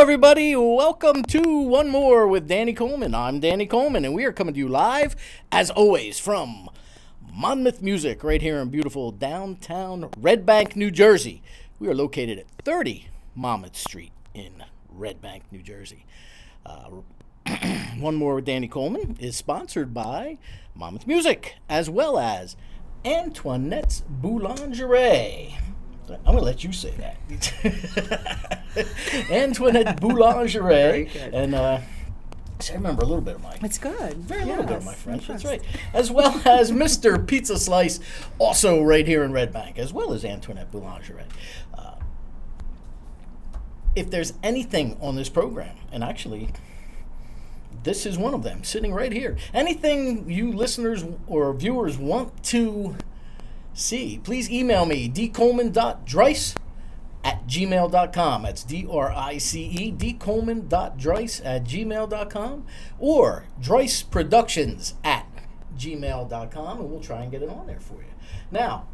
everybody. Welcome to OneMore with Danny Coleman. I'm Danny Coleman, and we are coming to you live, as always, from Monmouth Music, right here in beautiful downtown Red Bank, New Jersey. We are located at 30 Monmouth Street in Red Bank, New Jersey. OneMore with Danny Coleman is sponsored by Monmouth Music, as well as Antoinette's Boulangerie. I'm going to let you say that. Antoinette Boulangerie. And see, I remember a little bit of my... It's good. Very little bit of my French. That's right. As well as Mr. Pizza Slice, also right here in Red Bank, as well as Antoinette Boulangerie. If there's anything on this program, and actually... this is one of them, sitting right here. Anything you listeners or viewers want to see, please email me, dcoleman.drice@gmail.com. That's D-R-I-C-E, dcoleman.drice@gmail.com, or driceproductions@gmail.com, and we'll try and get it on there for you. Now,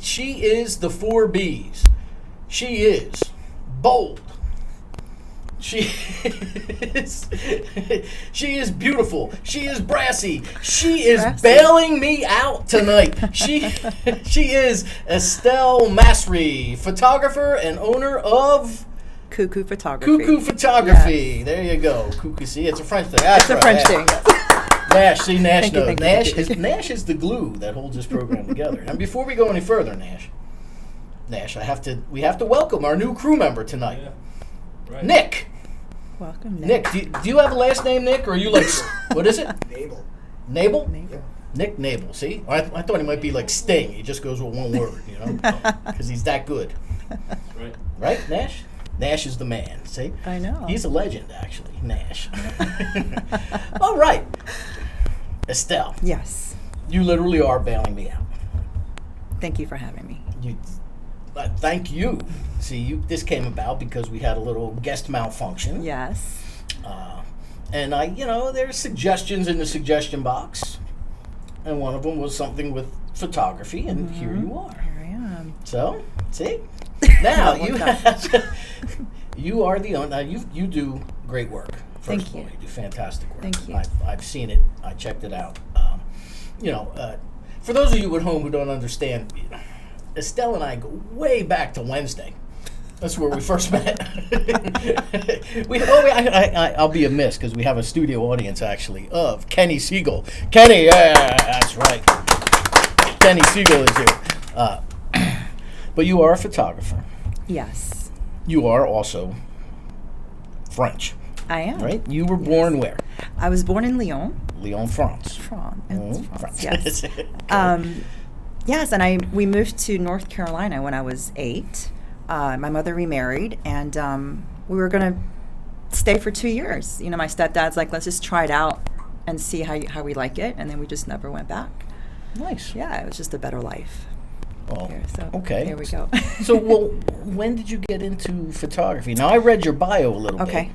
she is the 4 B's. She is bold. She is beautiful. She is brassy. She is bailing me out tonight. She is Estelle Massry, photographer and owner of Cuckoo Photography. Cuckoo Photography. Yes. There you go. Cuckoo. See, it's a French thing. That's it's a French thing. Nash. See, Nash knows. Thank you. Nash is the glue that holds this program together. And before we go any further, Nash, we have to welcome our new crew member tonight, right. Nick. Welcome, Nick. Nick, do you have a last name, Nick, or are you like, what is it? Nabel. Nabel? Yeah. Nick Nabel, see? I thought he might be like Sting. He just goes with one word, you know, because he's that good. Right. Right, Nash? Nash is the man, see? I know. He's a legend, actually, Nash. All right. Estelle. Yes. You literally are bailing me out. Thank you for having me. Thank you. See, this came about because we had a little guest malfunction. Yes. And there's suggestions in the suggestion box, and one of them was something with photography, and here you are. Here I am. So, see, now you are the owner. Now you do great work. Thank you. You do fantastic work. Thank you. I've seen it. I checked it out. For those of you at home who don't understand, Estelle and I go way back to Wednesday. That's where we first met. I'll be amiss because we have a studio audience, actually, of Kenny Siegel. Kenny, yeah, that's right. Kenny Siegel is here. But you are a photographer. Yes. You are also French. I am. Right? You were born where? I was born in Lyon. Lyon, France. France, yes. Yes, and we moved to North Carolina when I was 8. My mother remarried, and we were going to stay for 2 years. You know, my stepdad's like, let's just try it out and see how we like it, and then we just never went back. Nice. Yeah, it was just a better life. Well, here, so okay. Here we go. So, when did you get into photography? Now, I read your bio a little bit. Okay.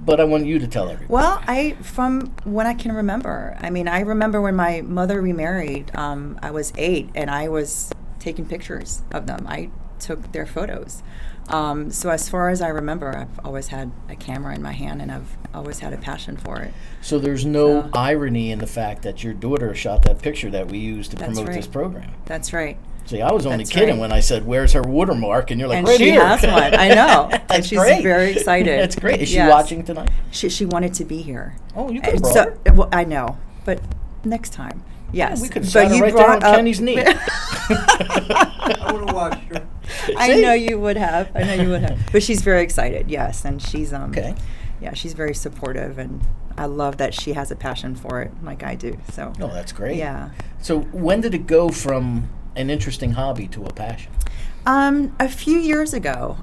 But I want you to tell everyone. Well, from when I can remember. I mean, I remember when my mother remarried, I was 8, and I was taking pictures of them. I took their photos. So as far as I remember, I've always had a camera in my hand, and I've always had a passion for it. So there's no irony in the fact that your daughter shot that picture that we used to promote this program. That's right. See, I was only kidding when I said, "Where's her watermark?" And you're like, and "Right here." And she has one. I know. And she's great. Very excited. That's great. Is she watching tonight? She wanted to be here. Oh, you could have brought her. Well, I know, but next time. Yes. Yeah, we could have sat her right there on Kenny's knee. I would have watched her. I know you would have. But she's very excited, yes. And she's, okay. Yeah, she's very supportive, and I love that she has a passion for it like I do. So. Oh, that's great. Yeah. So when did it go from an interesting hobby to a passion? A few years ago.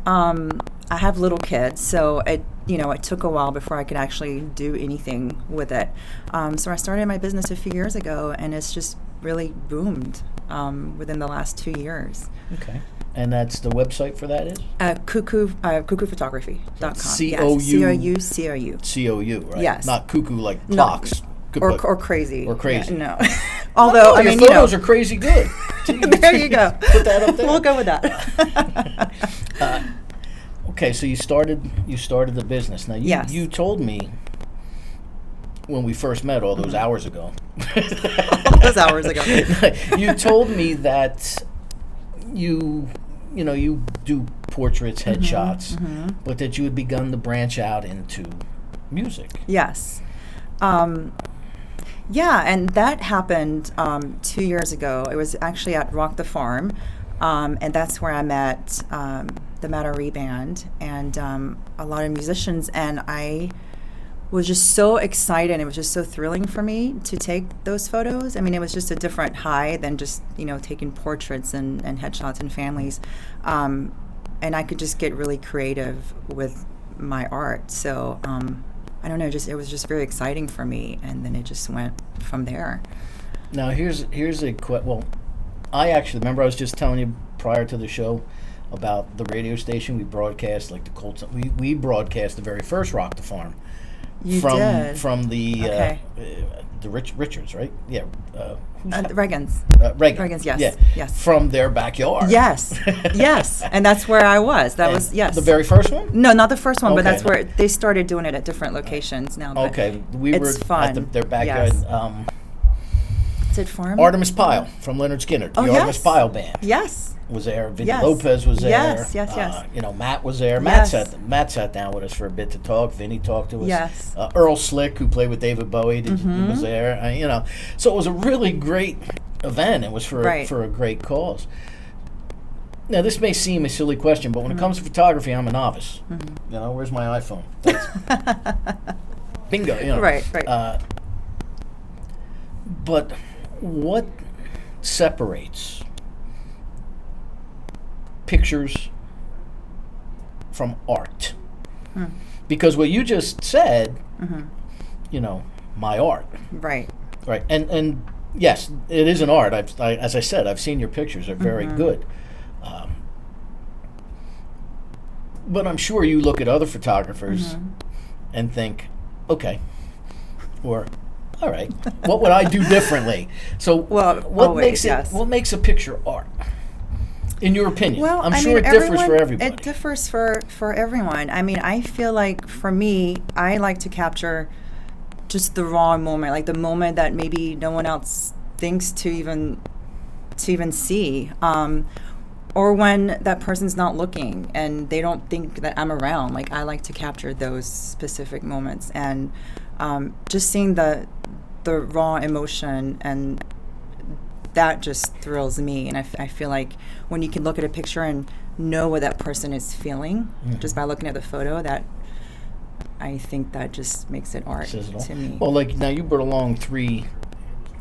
I have little kids, so it took a while before I could actually do anything with it. So I started my business a few years ago, and it's just really boomed within the last 2 years. Okay. And that's the website for that is? Cuckoophotography.com. C-O-U. C-O-U. C-O-U, right? Yes. Not cuckoo like clocks. Or crazy. Or crazy. Yeah, no. Although, your photos are crazy good. There you go. Put that up there. We'll go with that. okay, so you started the business. Now Yes. you told me when we first met all those hours ago. All those hours ago. You told me that you do portraits, headshots, but that you had begun to branch out into music. Yes. Yeah, and that happened 2 years ago. It was actually at Rock the Farm, and that's where I met the Massry band and a lot of musicians, and I was just so excited. It was just so thrilling for me to take those photos. I mean, it was just a different high than just, taking portraits and headshots and families. And I could just get really creative with my art. So, I don't know, it was just very exciting for me. And then it just went from there. Now, here's a well, I actually remember I was just telling you prior to the show about the radio station. We broadcast like the Colts. We broadcast the very first Rock the Farm. You from did. From the Okay. The Richards, right? Yeah. Reagan's. Reagan's, yes. Yeah. Yes. From their backyard. Yes. Yes. And that's where I was. That was, yes. The very first one? No, not the first one, but Okay. that's where they started doing it at different locations now. But Okay. We it's were fun. at their backyard. Yes. Is it Farm? Artimus Pyle from Lynyrd Skynyrd. Oh, The yes. Artimus Pyle band Yes. was there. Vinny Yes. Lopez was there. Yes. Matt was there. Yes. Matt sat down with us for a bit to talk. Vinny talked to us. Yes. Earl Slick, who played with David Bowie, was there. So it was a really great event. It was for a great cause. Now, this may seem a silly question, but when it comes to photography, I'm a novice. Where's my iPhone? Bingo. Right. But what separates pictures from art? Because what you just said, my art. Right. Right. And yes, it is an art. As I said, I've seen your pictures. They're very good. But I'm sure you look at other photographers and think, okay, or all right, what would I do differently? So what makes a picture art? In your opinion? Well, I'm sure it differs for everybody. It differs for everyone. I mean, I feel like for me, I like to capture just the raw moment, like the moment that maybe no one else thinks to even see. Or when that person's not looking and they don't think that I'm around. Like, I like to capture those specific moments, and just seeing the raw emotion, and that just thrills me. And I feel like when you can look at a picture and know what that person is feeling just by looking at the photo, that I think that just makes it art to me. Well, like now you brought along 3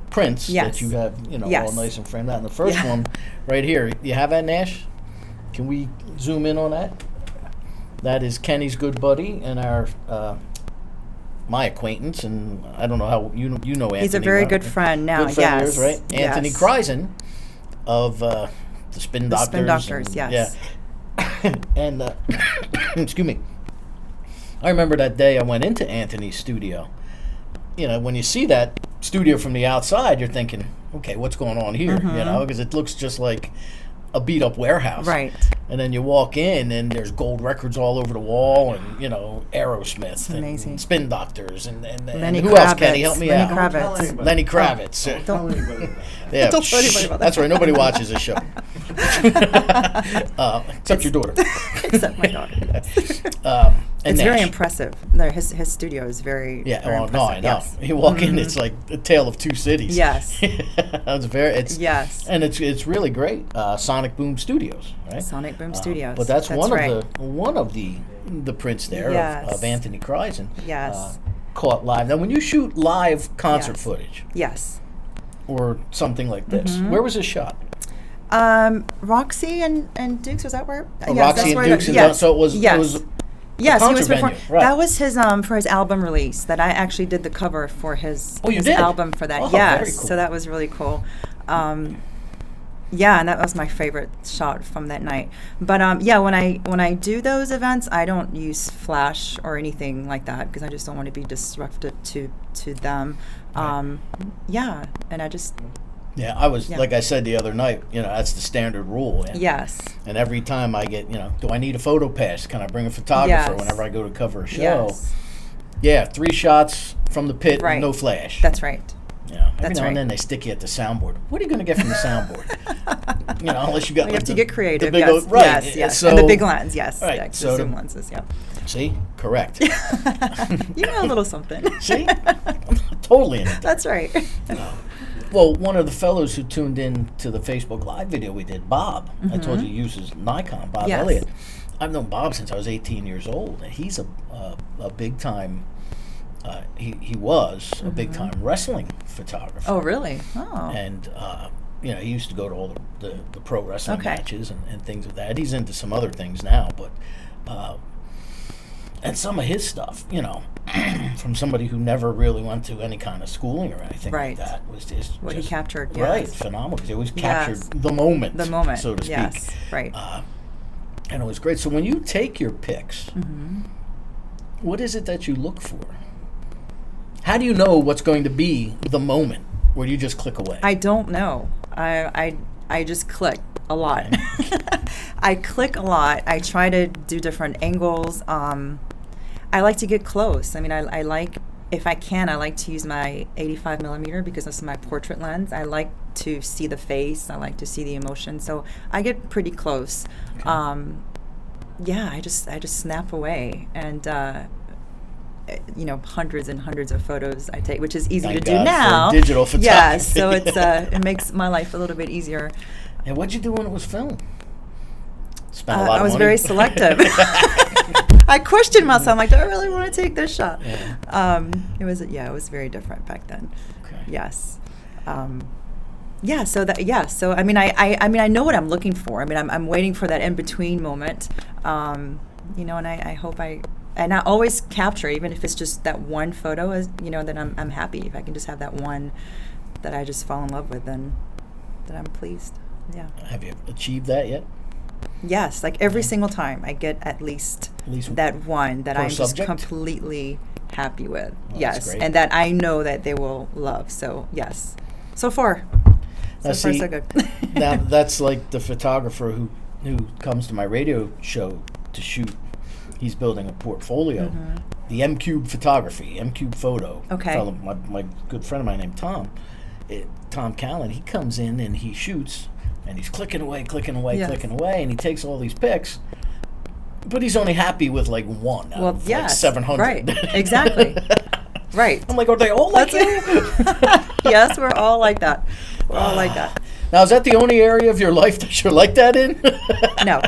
prints that you have, all nice and framed out. And the first one right here, you have that, Nash? Can we zoom in on that? That is Kenny's good buddy and our my acquaintance, and I don't know how you know Anthony. He's a very good friend now. Good friend of yours, right? Yes. Anthony Kreisen of the Spin Doctors. Spin Doctors, yes. Yeah. And excuse me. I remember that day I went into Anthony's studio. When you see that studio from the outside, you're thinking, okay, what's going on here? Because it looks just like a beat up warehouse. Right. And then you walk in and there's gold records all over the wall, and Aerosmith and Spin Doctors and Lenny who Kravitz. else? Kenny, help me Lenny out. Kravitz. Lenny Kravitz. Don't tell anybody about that. Yeah, Don't tell anybody about that. That's right. Nobody watches this show, except your daughter. Except my daughter. And it's Nash. very impressive. No, his studio is very very impressive. No, I know. Yes. You walk in, it's like a tale of 2 cities. Yes. Yes. And it's really great. Sonic Boom Studios, right? Sonic Boom Studios. But that's one right. of the prints there Yes. of Anthony Kreisen. Yes. Caught live. Now, when you shoot live concert Yes. footage Yes. or something like this, where was this shot? Roxy and Dukes, was that where? Oh, yes, Roxy that's and where Dukes. yes. So it was. Yes. It was Yes, he was concert performing. venue, right. That was his for his album release. That I actually did the cover for his, Oh, you his did? album for that. Oh, yes, very cool. so that was really cool. Yeah, and that was my favorite shot from that night. But when I do those events, I don't use flash or anything like that because I just don't want to be disruptive to them. Right. Yeah, and I just Yeah, I was Yeah. like I said the other night. That's the standard rule. And, Yes. And every time I get, do I need a photo pass? Can I bring a photographer Yes. whenever I go to cover a show? Yes. Yeah, 3 shots from the pit, Right. no flash. That's right. Yeah, every That's now and right. then they stick you at the soundboard. What are you going to get from the soundboard? Unless you got. You like have to get creative. The big Yes. right. Yes. Yes. So, and the big lens. Yes. Right. Yeah, So the zoom lenses. Yeah. See, correct. You know a little something. See, I'm totally in it. That's right. Well, one of the fellows who tuned in to the Facebook Live video we did, Bob, I told you he uses Nikon, Bob Yes. Elliott. I've known Bob since I was 18 years old, and he's a big time. He was a big time wrestling photographer. Oh, really? Oh. And he used to go to all the pro wrestling Okay. matches and things of that. He's into some other things now, but and some of his stuff, from somebody who never really went to any kind of schooling or anything Right. like that, was just What he captured, right, yes. phenomenal. Because he always Yes. captured the moment, so to speak. Yes. Right. And it was great. So when you take your pics, what is it that you look for? How do you know what's going to be the moment where you just click away? I don't know. I just click a lot. I click a lot. I try to do different angles. I like to get close. I mean, I like, if I can, I like to use my 85 millimeter because this is my portrait lens. I like to see the face. I like to see the emotion. So I get pretty close. Okay. Yeah, I just snap away, and hundreds and hundreds of photos I take, which is easy Thank to do God for now. digital photography. Yes, so it's it makes my life a little bit easier. And what'd you do when it was filmed? Spent a lot I of was money? very selective. I questioned myself. I'm like, do I really want to take this shot? Yeah. It was very different back then. Okay. Yes. So I mean, I know what I'm looking for. I mean, I'm waiting for that in between moment. And I hope and I always capture, even if it's just that one photo, then I'm happy. If I can just have that one that I just fall in love with, then I'm pleased. Yeah. Have you achieved that yet? Yes, like every single time I get at least that one that per I'm just subject? completely happy with. Oh, that's Yes, great. and that I know that they will love. So yes, so far, Now, so see, good. Now that's like the photographer who comes to my radio show to shoot. He's building a portfolio. The M Cube Photography, M Cube Photo. Okay. Fellow, my good friend of mine named Tom Callan. He comes in and he shoots, and he's clicking away, and he takes all these pics. But he's only happy with like one out of like 700. Right, exactly. Right. I'm like, are they all like you? Yes, we're all like that. We're all like that. Now, is that the only area of your life that you're like that in? No.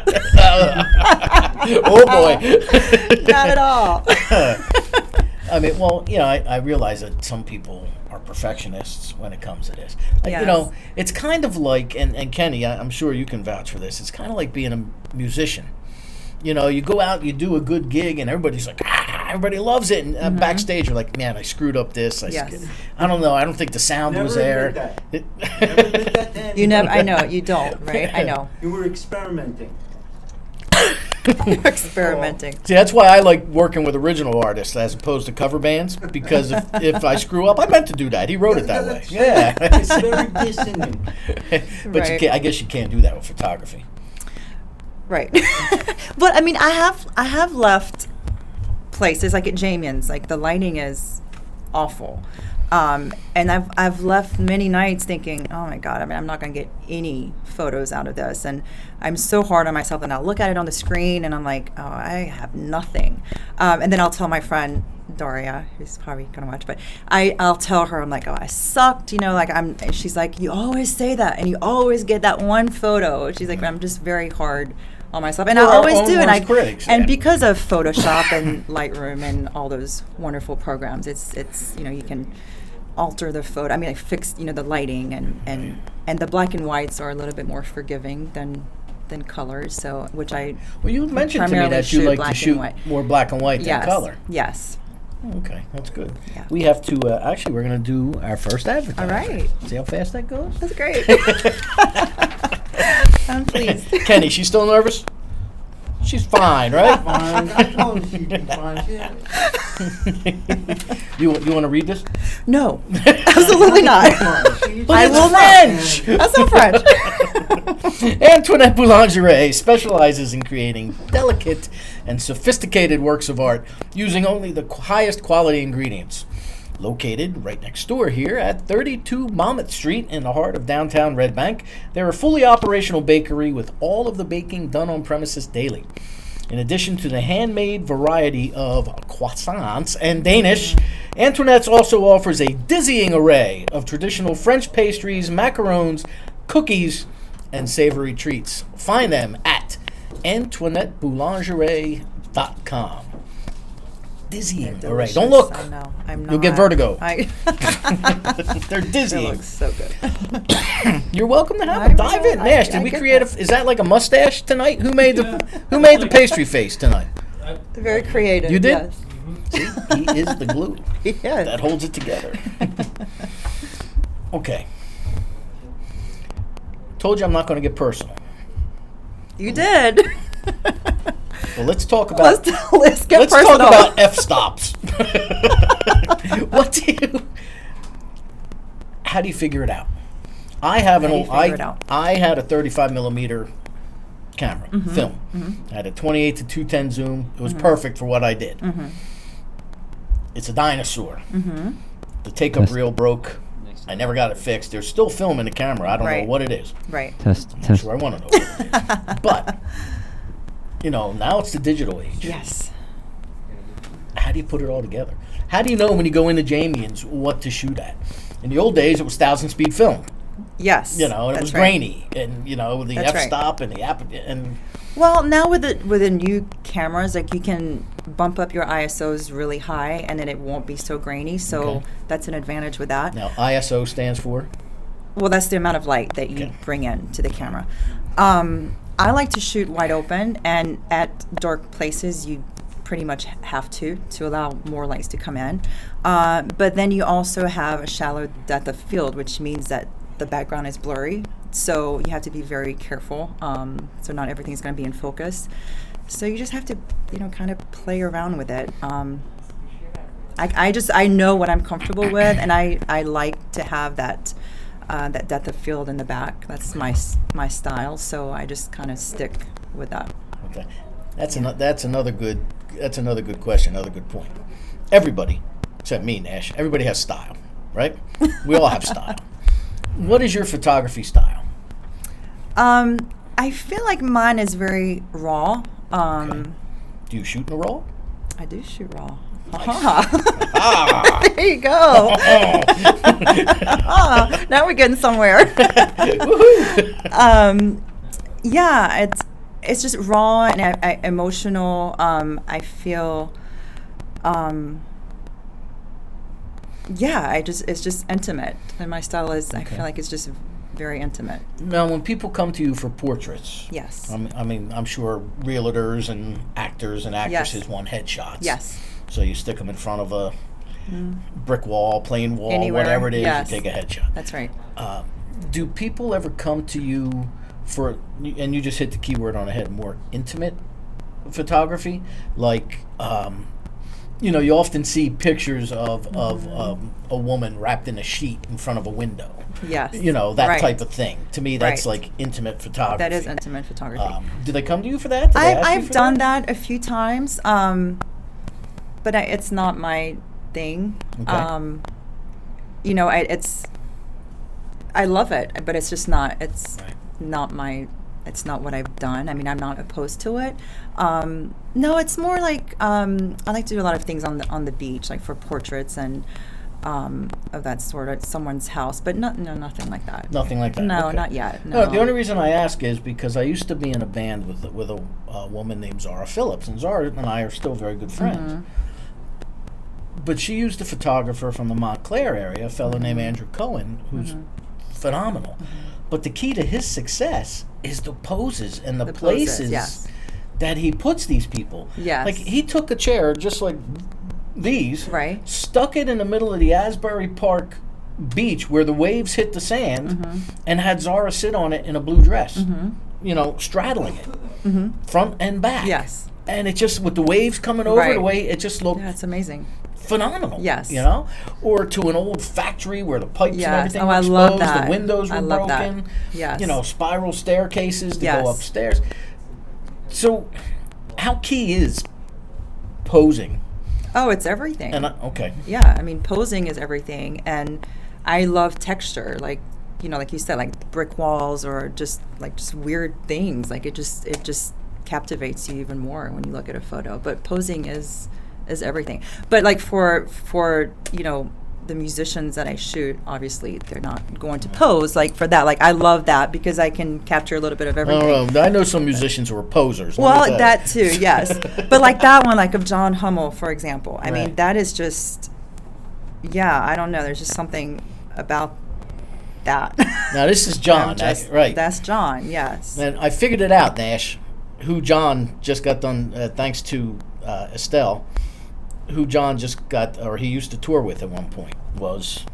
Oh, boy. Not at all. I mean, well, I realize that some people are perfectionists when it comes to this. Like, Yes. it's kind of like, and Kenny, I'm sure you can vouch for this, it's kind of like being a musician. You go out, you do a good gig, and everybody's like, everybody loves it. And backstage, you're like, man, I screwed up this. Yes. I don't know. I don't think the sound was there. Never admit that, Danny. You never. I know you don't. Right. I know. You were experimenting. Experimenting. See, that's why I like working with original artists as opposed to cover bands, because if I screw up, I meant to do that. He wrote it that way. Yeah. It's very dissonant. But Right. I guess you can't do that with photography. Right. But I mean, I have left places like at Jamion's, like the lighting is awful. And I've left many nights thinking, oh my God, I mean, I'm not going to get any photos out of this. And I'm so hard on myself, and I'll look at it on the screen and I'm like, oh, I have nothing. And then I'll tell my friend, Daria, who's probably going to watch, but I'll tell her, I'm like, oh, I sucked, she's like, you always say that and you always get that one photo. She's like, I'm just very hard on myself, and We're I our always own do, worst critics, and yeah. because of Photoshop and Lightroom and all those wonderful programs, it's you can alter the photo. I mean, I fixed the lighting and the black and whites are a little bit more forgiving than colors. So which I Well, you mentioned to me primarily that you shoot like black to and shoot white. more black and white yes, than color. Yes. Okay, that's good. Yeah. We have to, actually, we're going to do our first advertisement. All right. See how fast that goes? That's great. I'm pleased. Kenny, she's still nervous? She's fine, right? Fine. I told her she'd be fine. You want to read this? No, absolutely not. I will French. not. That's not French. Antoinette Boulangerie specializes in creating delicate and sophisticated works of art using only the highest quality ingredients. Located right next door here at 32 Monmouth Street in the heart of downtown Red Bank, they're a fully operational bakery with all of the baking done on premises daily. In addition to the handmade variety of croissants and Danish, Antoinette's also offers a dizzying array of traditional French pastries, macarons, cookies, and savory treats. Find them at AntoinetteBoulangerie.com. Dizzying array. Don't look. I know. I'm not. You'll get vertigo. They're They're dizzying. looks so good. You're welcome to have I it. Dive in, will. Nash. I Did we get create that. Is that like a mustache tonight? Who made the pastry face tonight? Very creative. You did? Yes. See, he is the glue Yes. that holds it together. Okay. Told you I'm not going to get personal. You did. Well, let's talk about Let's get let's personal. talk about f-stops. How do you figure it out? I have How do you figure it out? I had a 35 millimeter camera film. I had a 28 to 210 zoom. It was perfect for what I did. It's a dinosaur. The take-up reel broke. I never got it fixed. There's still film in the camera. I don't know Right. what it is. Right. Test. I'm not Test. sure I want to know what it is. But, now it's the digital age. Yes. How do you put it all together? How do you know when you go into Jamie's what to shoot at? In the old days, it was 1,000-speed film. Yes. And it That's was right. grainy. And, the That's right. f-stop and the app. And Well, now with the new cameras, like you can bump up your ISOs really high, and then it won't be so grainy. So Okay. that's an advantage with that. now, ISO stands for? Well, that's the amount of light that you Okay. bring in to the camera. I like to shoot wide open, and at dark places, you pretty much have to allow more lights to come in. But then you also have a shallow depth of field, which means that the background is blurry. So you have to be very careful. So not everything's going to be in focus. So you just have to, kind of play around with it. I know what I'm comfortable with, and I like to have that depth of field in the back. That's my style. So I just kind of stick with that. Okay. That's another good question, another good point. Everybody, except me, Nash, everybody has style, right? We all have style. What is your photography style? I feel like mine is very raw. Okay. Do you shoot in a raw? I do shoot raw. Ah. There you go. Now we're getting somewhere. Woohoo. Yeah, it's just raw and emotional. I feel, it's just intimate, and my style is. I Okay. feel like it's just very intimate. Now, when people come to you for portraits, Yes. I'm sure realtors and actors and actresses Yes. want headshots. Yes. So you stick them in front of a brick wall, plain wall, Anywhere, whatever it is, yes. you take a headshot. That's right. Do people ever come to you for, and you just hit the keyword on the head, more intimate photography? Like, you often see pictures of a woman wrapped in a sheet in front of a window. Yes. That Right. type of thing. To me, that's Right. like intimate photography. That is intimate photography. Do they come to you for that? Do they ask you I've for done that a few times, but it's not my thing. Okay. I love it, but it's just not. It's Right. not my. It's not what I've done. I mean, I'm not opposed to it. No, it's more like I like to do a lot of things on the beach, like for portraits and of that sort at someone's house, but nothing like that. Nothing like that? No, Okay. not yet. No, No. the only reason I ask is because I used to be in a band with a woman named Zara Phillips, and Zara and I are still very good friends. Mm-hmm. But she used a photographer from the Montclair area, a fellow named Mm-hmm. Andrew Cohen, who's phenomenal. But the key to his success is the poses and the The poses, places yes. that he puts these people. Yes. Like, he took a chair just like these, Right. stuck it in the middle of the Asbury Park beach where the waves hit the sand, and had Zara sit on it in a blue dress straddling it, front and back. Yes. And it just, with the waves coming over, Right. the way it just looked Yeah, it's amazing. phenomenal. Yes. Or to an old factory where the pipes and Yes. everything Oh, were I exposed, love that. the windows were I love that. broken. Yes. Spiral staircases to Yes. go upstairs. So, how key is posing? Oh, it's everything. And okay. Yeah, I mean, posing is everything, and I love texture, like you said, like brick walls or just weird things. Like it just captivates you even more when you look at a photo. But posing is everything. But like for the musicians that I shoot, obviously they're not going to pose like for that. Like I love that because I can capture a little bit of everything. I know some musicians who are posers. let me Well, tell you. that too, yes. But like that one, like of John Hummel, for example. I mean, Right. that is just, I don't know. There's just something about that. Now this is John, right? That's John, yes. And I figured it out, Nash, who John just got done, thanks to Estelle, who John just got, or he used to tour with at one point, was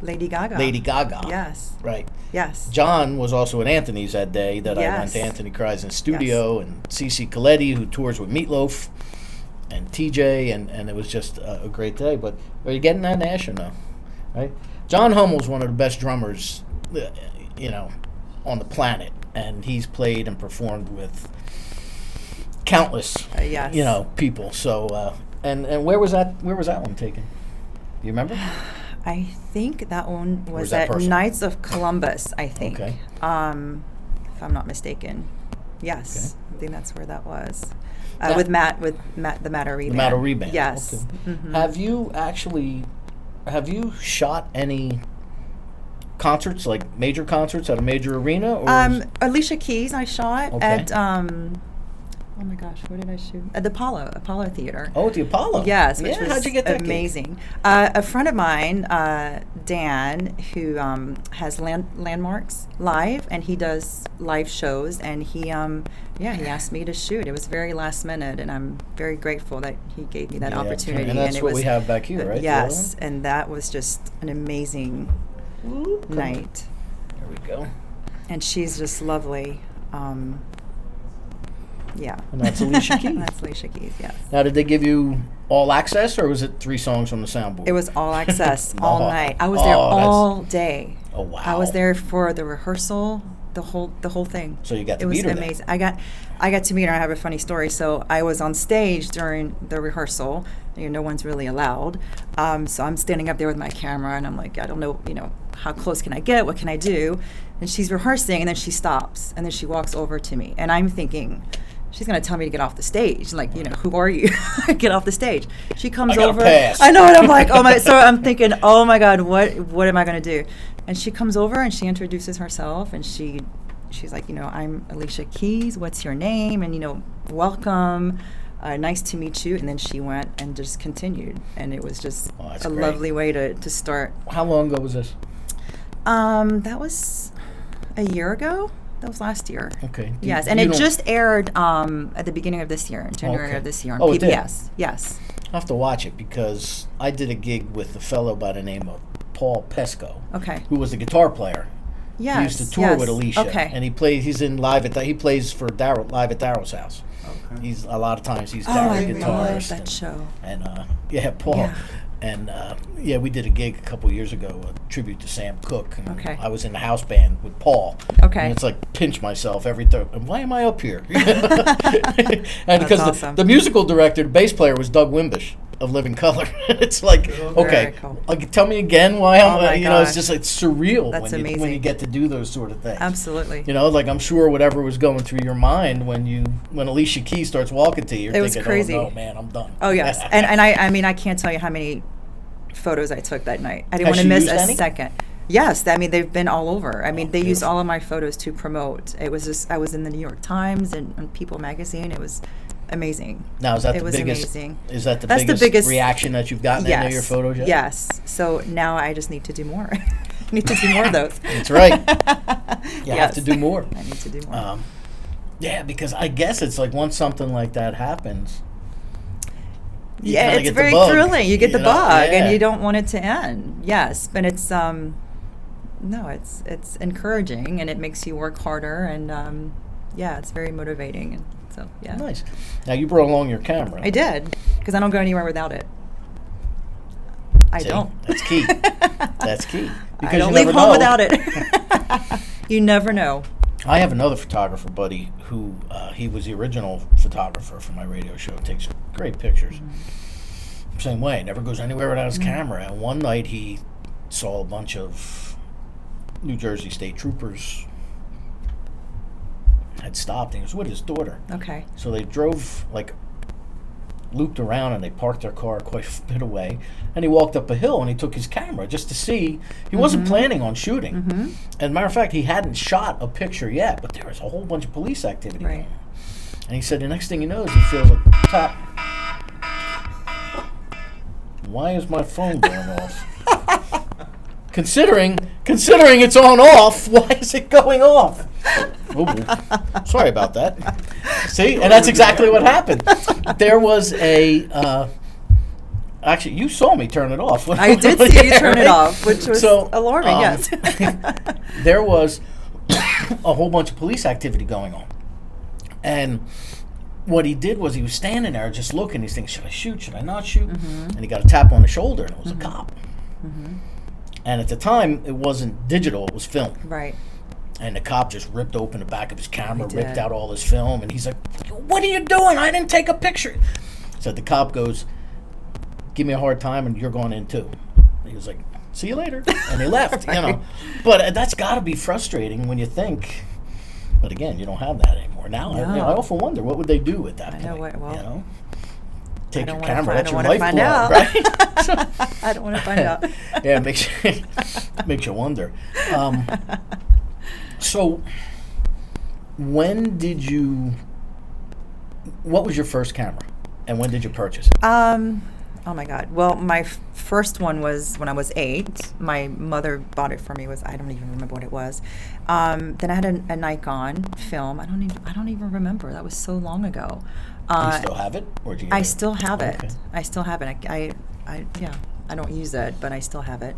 Lady Gaga. Lady Gaga. Yes, Right. yes. John was also at Anthony's that day that I went Yes. to Anthony Kryzen's studio, and Cece Coletti, who tours with Meatloaf, and TJ, and it was just a great day. But are you getting that, Nash, or no? Right? John Hummel's one of the best drummers, on the planet, and he's played and performed with countless, Yes. people. So, and where was that one taken? Do you remember? I think that one Or is was that at personal? Knights of Columbus, I think. Okay. If I'm not mistaken. Yes, I think that's where that was. Now- With Matt, the Massry The band. Massry band. Yes. Okay. Mhm. Have you shot any concerts, like major concerts at a major arena? Or Alicia Keys, I shot Okay. at. Oh my gosh, where did I shoot? At the Apollo Theater. Oh, at the Apollo. Yes, which Yeah, was how'd you get that gig? amazing. A friend of mine, Dan, who has Landmarks Live, and he does live shows, and he asked me to shoot. It was very last minute, and I'm very grateful that he gave me that Yeah, opportunity. and that's it what was, we have back here, right? The other Yes, and that was just an amazing one? Come on. night. There we go. And she's just lovely. Yeah. And that's Alicia Keys. That's Alicia Keys, yes. Now, did they give you all access, or was it 3 songs from the soundboard? It was all access all Oh. night. I was there Oh, that's- all day. Oh, wow. I was there for the rehearsal, the whole thing. So you got to It was meet her then. amazing. I got to meet her. I have a funny story. So I was on stage during the rehearsal. No one's really allowed. So I'm standing up there with my camera, and I'm like, I don't know, how close can I get? What can I do? And she's rehearsing, and then she stops, and then she walks over to me, and I'm thinking, she's gonna tell me to get off the stage. Like, who are you? Get off the stage. She comes I got a over. pass. I know, and I'm like, oh my. So I'm thinking, oh my God, what am I gonna do? And she comes over and she introduces herself, and she's like, I'm Alicia Keys. What's your name? And welcome. Nice to meet you. And then she went and just continued, and it was just Oh, that's a great. lovely way to start. How long ago was this? That was a year ago. That was last year. Okay. Yes, and it just aired at the beginning of this year, in January Okay. of this year on Oh, it did? PBS. Yes. I'll have to watch it because I did a gig with a fellow by the name of Paul Pesco, Okay. who was the guitar player. Yes. He used to tour with Alicia. Okay. And he plays for Darryl, live at Darryl's house. Okay. A lot of times he's Oh, Darryl I Darryl love guitarist. that show. And Paul. Yeah. And we did a gig a couple years ago, a tribute to Sam Cooke. And Okay. I was in the house band with Paul. Okay. And it's like pinch myself every time. Why am I up here? And because awesome. the musical director, the bass player, was Doug Wimbish of Living Color. It's like, okay, cool. tell me again why I'm. Oh my it's gosh. just it's surreal That's when you amazing. get to do those sort of things. Absolutely. Like I'm sure whatever was going through your mind when Alicia Keys starts walking to you, you're It was thinking, crazy. oh no, man, I'm done. Oh yes, and I mean, I can't tell you how many photos I took that night. I didn't Has want to she miss used a any? second. Yes, I mean they've been all over. I mean they used beautiful. all of my photos to promote. It was just I was in the New York Times and People magazine. It was amazing. Now is that It the was biggest? amazing. Is that the That's the biggest, biggest- reaction that you've gotten to any of your photos yet? Yes. So now I just need to do more. I need to do more of those. That's right. You have to Yes. do more. I need to do more. Yeah, because I guess it's like once something like that happens. you Yeah, kinda it's get the very bug, thrilling. You get the bug, yeah. and you don't want it to end. Yes, but it's no, it's encouraging, and it makes you work harder, and yeah, it's very motivating. And so, yeah. Nice. Now, you brought along your camera. I did, because I don't go anywhere without it. I See? don't. That's key. That's key. I don't you leave never home know. without it. You never know. I have another photographer buddy who he was the original photographer for my radio show. Takes great pictures. Same way, never goes anywhere without his camera. And one night he saw a bunch of New Jersey State Troopers had stopped, and he was with his daughter. Okay. So they drove, looped around, and they parked their car quite a bit away. And he walked up a hill, and he took his camera just to see. He wasn't planning on shooting. And matter of fact, he hadn't shot a picture yet, but there was a whole bunch of police activity going on. And he said the next thing he knows, he feels a tap. Why is my phone going off? Considering it's on off, why is it going off? Ooh, sorry about that. See, and that's exactly what happened. There was a. Actually, you saw me turn it off. I did see you turn it off, which was alarming. Yes. There was a whole bunch of police activity going on, and what he did was he was standing there just looking. He's thinking, should I shoot? Should I not shoot? And he got a tap on the shoulder, and it was a cop. And at the time, it wasn't digital; it was film. Right. And the cop just ripped open the back of his camera, He ripped did. out all his film, and he's like, "What are you doing? I didn't take a picture." So the cop goes, "Give me a hard time, and you're going in too." And he was like, "See you later," and he left. Right. But that's got to be frustrating when you think. But again, you don't have that anymore. Now, No. I often wonder what would they do at that I point. know what- well, Take I your don't camera, wanna let fi- your I don't life wanna blow, find right? I don't want to find out. Yeah, makes you wonder. So, when did you? What was your first camera, and when did you purchase it? Oh my God. Well, my first one was when I was 8. My mother bought it for me. I don't even remember what it was. Then I had a Nikon film. I don't even remember. That was so long ago. Do you still have it, or do you? I still have it. Okay. I still have it. I don't use it, but I still have it.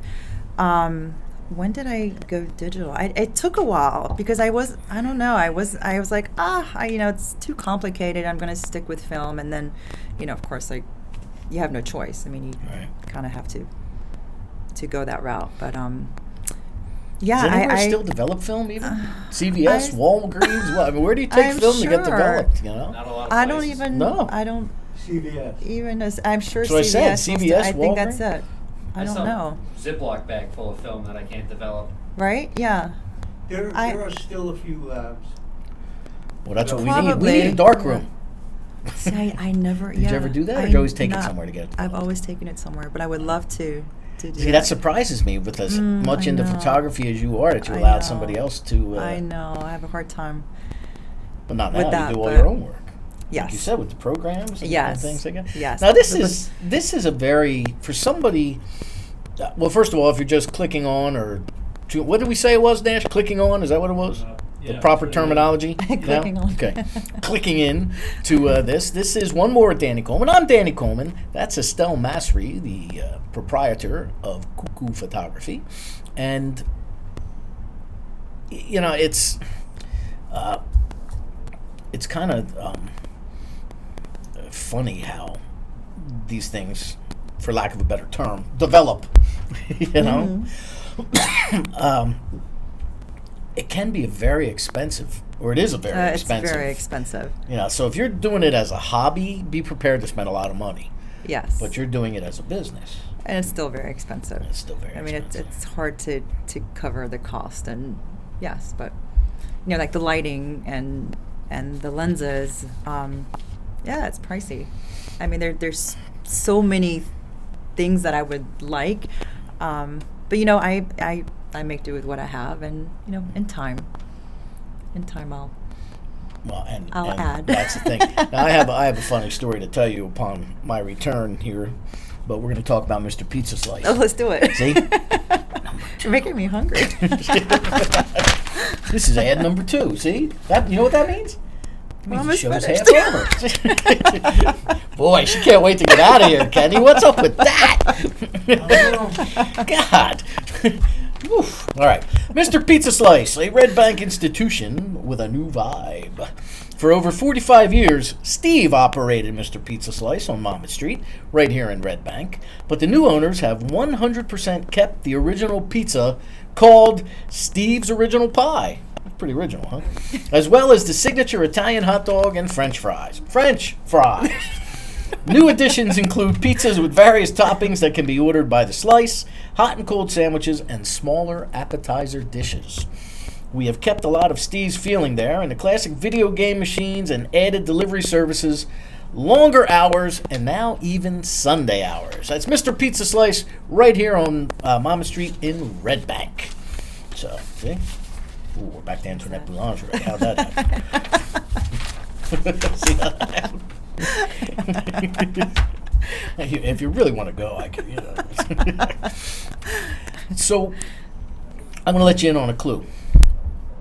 When did I go digital? It took a while because I was like, it's too complicated. I'm going to stick with film, and then, of course, you have no choice. I mean, you kind of have to go that route. But yeah, Does anywhere I still develop film even? CVS, Walgreens. Where do you take I'm film to get sure. developed? Not a lot of I don't places. even. No. I don't CVS. even. I'm sure So I CVS. said, will still- CVS, I think that's Walgreens? it. I don't saw know. a Ziploc bag full of film that I can't develop. Right? Yeah. There are still a few labs. Well, that's what we need. We Probably. need a dark room. See, I never. Did you ever do that, or did you always take it somewhere to get it I've developed? always taken it somewhere, but I would love to do See, that that. surprises me with as much I into know. photography as you are that you I allowed know. somebody else to. I know. I have a hard time. But not with now. that, You do all but- your own work. Yes. Like you said, with the programs and Yes. things like that. Yes. Now this But- is a very for somebody. Well, first of all, if you're just clicking on what did we say it was, Nash? Clicking on, is that what it was? The Yeah, proper that's what it is. terminology. Clicking on. Okay. Clicking in to this. This is One More with Danny Coleman. I'm Danny Coleman. That's Estelle Massry, the proprietor of Cuckoo Photography, and it's kind of funny how these things, for lack of a better term, develop. It can be a very expensive, or it is a very expensive. It's very expensive. So if you're doing it as a hobby, be prepared to spend a lot of money. Yes. But you're doing it as a business. And it's still very expensive. It's still very expensive. It's hard to cover the cost, and yes, but like the lighting and the lenses, it's pricey. I mean, there's so many things that I would like, but I make do with what I have, and in time I'll add. That's the thing. Now, I have a funny story to tell you upon my return here, but we're going to talk about Mr. Pizza Slice. Oh, let's do it. See? You're making me hungry. This is ad number 2. See? That, you know what that means? It means the Almost show's finished. half over. Boy, she can't wait to get out of here, Kenny. What's up with that? God. Oof. All right. Mr. Pizza Slice, a Red Bank institution with a new vibe. For over 45 years, Steve operated Mr. Pizza Slice on Monmouth Street, right here in Red Bank. But the new owners have 100% kept the original pizza called Steve's Original Pie. Pretty original, huh? As well as the signature Italian hot dog and French fries. French fries! New additions include pizzas with various toppings that can be ordered by the slice, hot and cold sandwiches, and smaller appetizer dishes. We have kept a lot of Steve's feeling there, and the classic video game machines and added delivery services, longer hours, and now even Sunday hours. That's Mr. Pizza Slice right here on Monmouth Street in Red Bank. So, see? Ooh, we're back to Antoinette Boulangerie. How'd that happen? See how that happened? If you really want to go, I can, So, I'm going to let you in on a clue.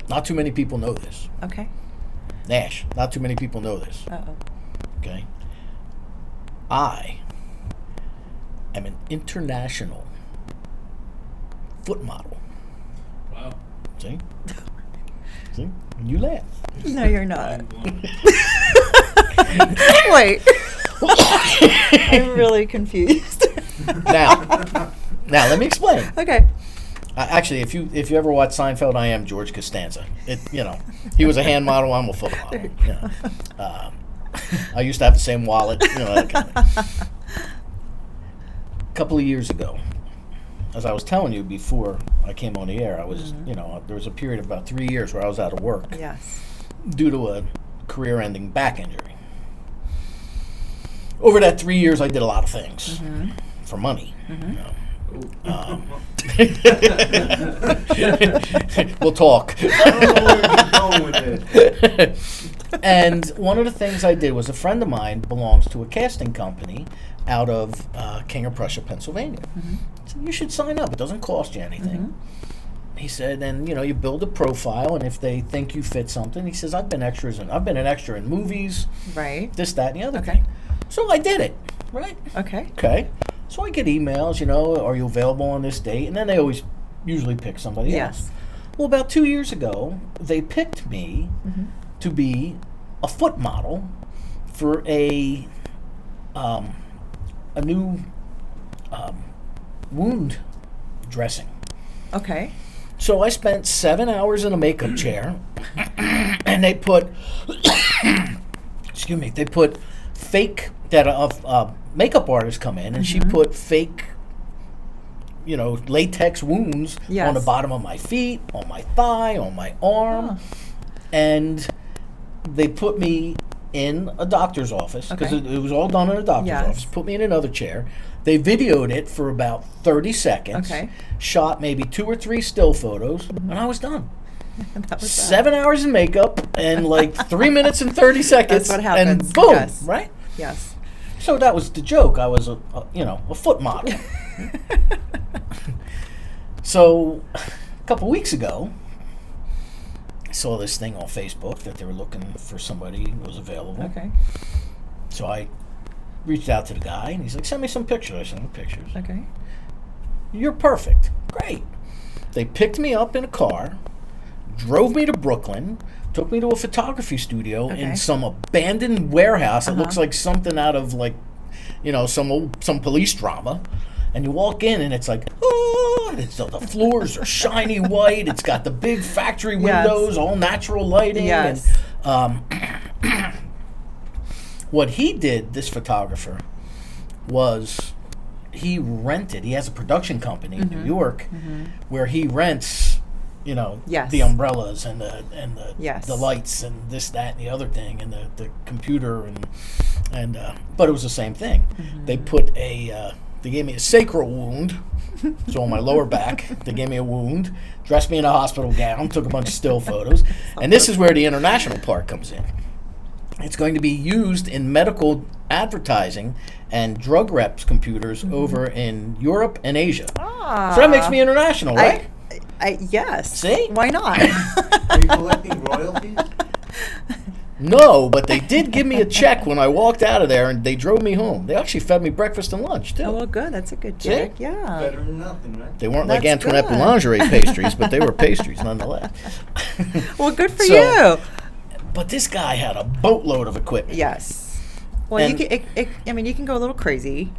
Not too many people know this. Okay. Nash, not too many people know this. Uh-oh. Okay? I am an international foot model. Wow. See? See? And you laugh. No, you're not. Wait. I'm really confused. Now, let me explain. Okay. Actually, if you ever watch Seinfeld, I am George Costanza. He was a hand model. I'm a foot model. I used to have the same wallet. That kind of thing. A couple of years ago, as I was telling you before I came on the air, I was, there was a period of about 3 years where I was out of work. Yes. Due to a career-ending back injury. Over that 3 years, I did a lot of things for money. We'll talk. I don't know where you're going with this. And one of the things I did was a friend of mine belongs to a casting company out of King of Prussia, Pennsylvania. I said, you should sign up. It doesn't cost you anything. He said, and you build a profile, and if they think you fit something, he says, I've been an extra in movies, Right. this, that, and the other Okay. thing. So I did it, right? Okay. Okay. So I get emails, are you available on this date? And then they always usually pick somebody Yes. else. Well, about 2 years ago, they picked me to be a foot model for a new wound dressing. Okay. So I spent 7 hours in a makeup chair, and they put, they put fake, that makeup artists come in, and she put fake, latex wounds Yes. on the bottom of my feet, on my thigh, on my arm, and they put me in a doctor's office, because Okay. it was all done in a doctor's Yes. office, put me in another chair. They videoed it for about 30 seconds, Okay. shot maybe 2 or 3 still photos, and I was done. That was 7 hours in makeup and like 3 minutes and 30 seconds. That's what happens. And boom, Yes. right? Yes. So that was the joke. I was a foot model. So a couple weeks ago, I saw this thing on Facebook that they were looking for somebody who was available. Okay. So I reached out to the guy, and he's like, send me some pictures. I sent him pictures. Okay. You're perfect. Great. They picked me up in a car, drove me to Brooklyn, took me to a photography studio Okay. in some abandoned warehouse. It looks like something out of some police drama. And you walk in, and it's like, the floors are shiny white. It's got the big factory windows, all natural lighting. Yes. And, what he did, this photographer, was he has a production company in New York where he rents, Yes. the umbrellas and the Yes. the lights and this, that, and the other thing, and the computer and but it was the same thing. They put they gave me a sacral wound, so on my lower back, they gave me a wound, dressed me in a hospital gown, took a bunch of still photos, and this is where the international part comes in. It's going to be used in medical advertising and drug reps computers over in Europe and Asia. So that makes me international, right? Yes. See? Why not? Are you collecting royalties? No, but they did give me a check when I walked out of there, and they drove me home. They actually fed me breakfast and lunch, too. Oh, well, good. That's a good See? check. Yeah. Better than nothing, right? They weren't like That's Antoinette good. Boulanger pastries, but they were pastries nonetheless. Well, good for So- you. But this guy had a boatload of equipment. Yes. Well, And- you can. I mean, you can go a little crazy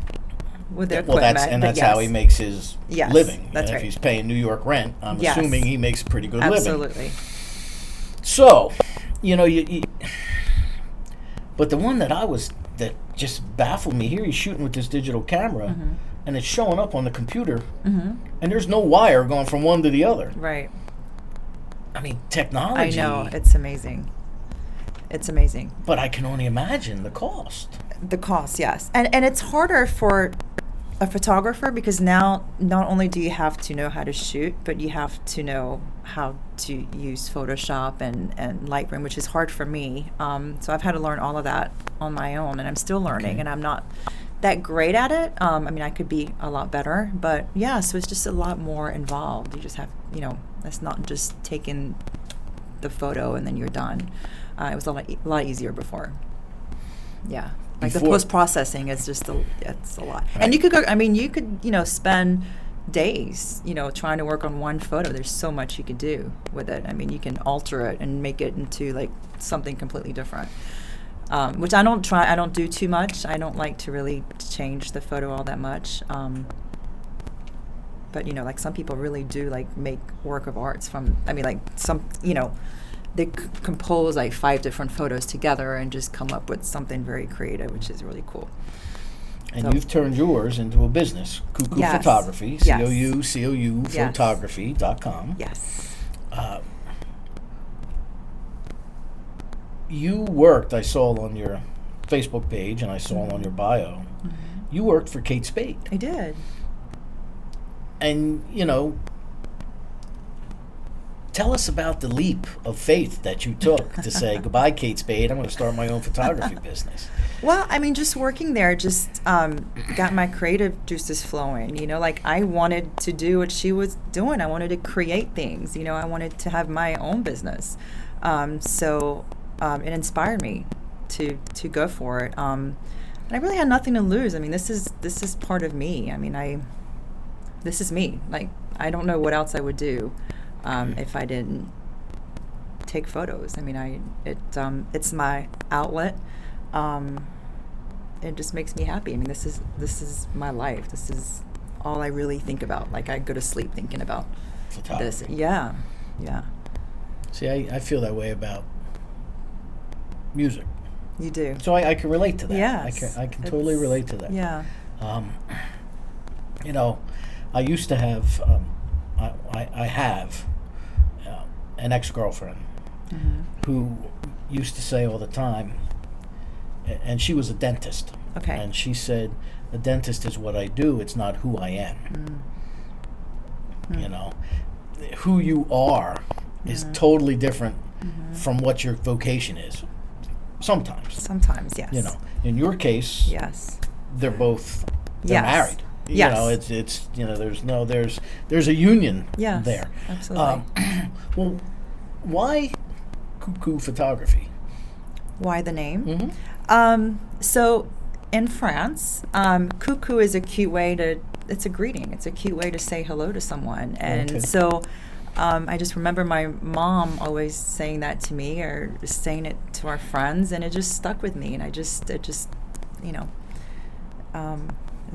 with the Well, equipment. that's but how he makes his Yes, living. that's and right. if he's paying New York rent, I'm Yes. assuming he makes a pretty good living. Absolutely. So, you but the one that just baffled me here, he's shooting with this digital camera, Mm-hmm. and it's showing up on the computer, and there's no wire going from one to the other. Right. I mean, I technology. know. It's amazing. It's amazing. But I can only imagine the cost. The cost, yes. And it's harder for a photographer because now not only do you have to know how to shoot, but you have to know how to use Photoshop and Lightroom, which is hard for me. So I've had to learn all of that on my own, and I'm still learning, Okay. and I'm not that great at it. I mean, I could be a lot better, but yeah, so it's just a lot more involved. You just have, it's not just taking the photo and then you're done. It was a lot easier before. Yeah. Like the Before- post-processing is just it's a lot. Right. And you could go, I mean, you could, spend days, trying to work on one photo. There's so much you could do with it. I mean, you can alter it and make it into like something completely different. Which I don't do too much. I don't like to really change the photo all that much. But like some people really do like make work of arts from, I mean, like some, they compose like 5 different photos together and just come up with something very creative, which is really cool. And So- you've turned yours into a business, Cuckoo Yes. Photography, Yes. COU Yes. photography.com. Yes. You worked, I saw on your Facebook page and I saw on your bio, you worked for Kate Spade. I did. And, tell us about the leap of faith that you took to say, goodbye, Kate Spade, I'm going to start my own photography business. Well, I mean, just working there just got my creative juices flowing. Like I wanted to do what she was doing. I wanted to create things. I wanted to have my own business. So it inspired me to go for it. And I really had nothing to lose. I mean, this is part of me. I mean, this is me. Like I don't know what else I would do if I didn't take photos. I mean, it's my outlet. It just makes me happy. I mean, this is my life. This is all I really think about. Like I go to sleep thinking about this. Photography. Yeah. See, I feel that way about music. You do. So I can relate to that. Yes. I can totally It's- relate to that. Yeah. I used to have, I have an ex-girlfriend who used to say all the time, and she was a dentist. Okay. And she said, a dentist is what I do, it's not who I am. Who you are is totally different from what your vocation is. Sometimes. Sometimes, yes. In your case, Yes. they're both Yes. married. Yes. It's there's a union Yes. there. Absolutely. Well, why Cuckoo Photography? Why the name? Mm-hmm. So in France, cuckoo is a cute way to, it's a greeting. It's a cute way to say hello to someone. And Okay. so I just remember my mom always saying that to me or saying it to our friends, and it just stuck with me. And it just, it's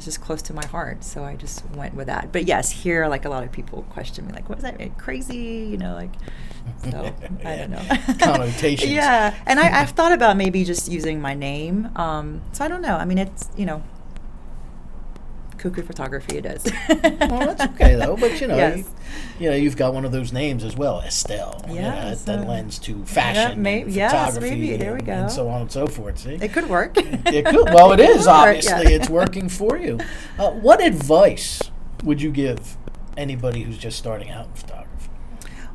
just close to my heart. So I just went with that. But yes, here, like a lot of people question me, like, what is that? Crazy? So I don't know. Connotations. Yeah, and I've thought about maybe just using my name. So I don't know. I mean, it's Cuckoo Photography. It is. Well, that's okay though. But Yes. you've got one of those names as well, Estelle. Yeah, that lends to fashion, maybe- and yes, photography, maybe. There we go. and so on and so forth. See, It could work. it could. Well, it is It could work, obviously. yeah. It's working for you. What advice would you give anybody who's just starting out in photography?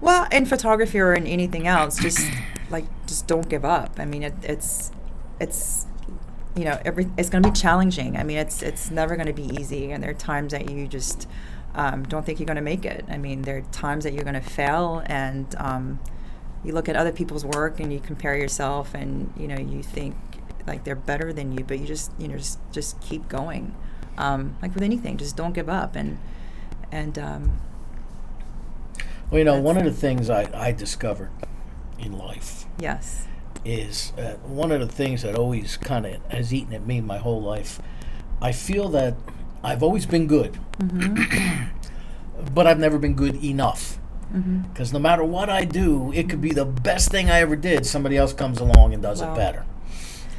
Well, in photography or in anything else, just don't give up. I mean, it's it's going to be challenging. I mean, it's never going to be easy, and there are times that you just don't think you're going to make it. I mean, there are times that you're going to fail, and you look at other people's work and you compare yourself, and you think like they're better than you, but you just just keep going. Like with anything, just don't give up. And well, one of the things I discovered in life yes, is one of the things that always kind of has eaten at me my whole life. I feel that I've always been good, but I've never been good enough. Because no matter what I do, it could be the best thing I ever did. Somebody else comes along and does it better,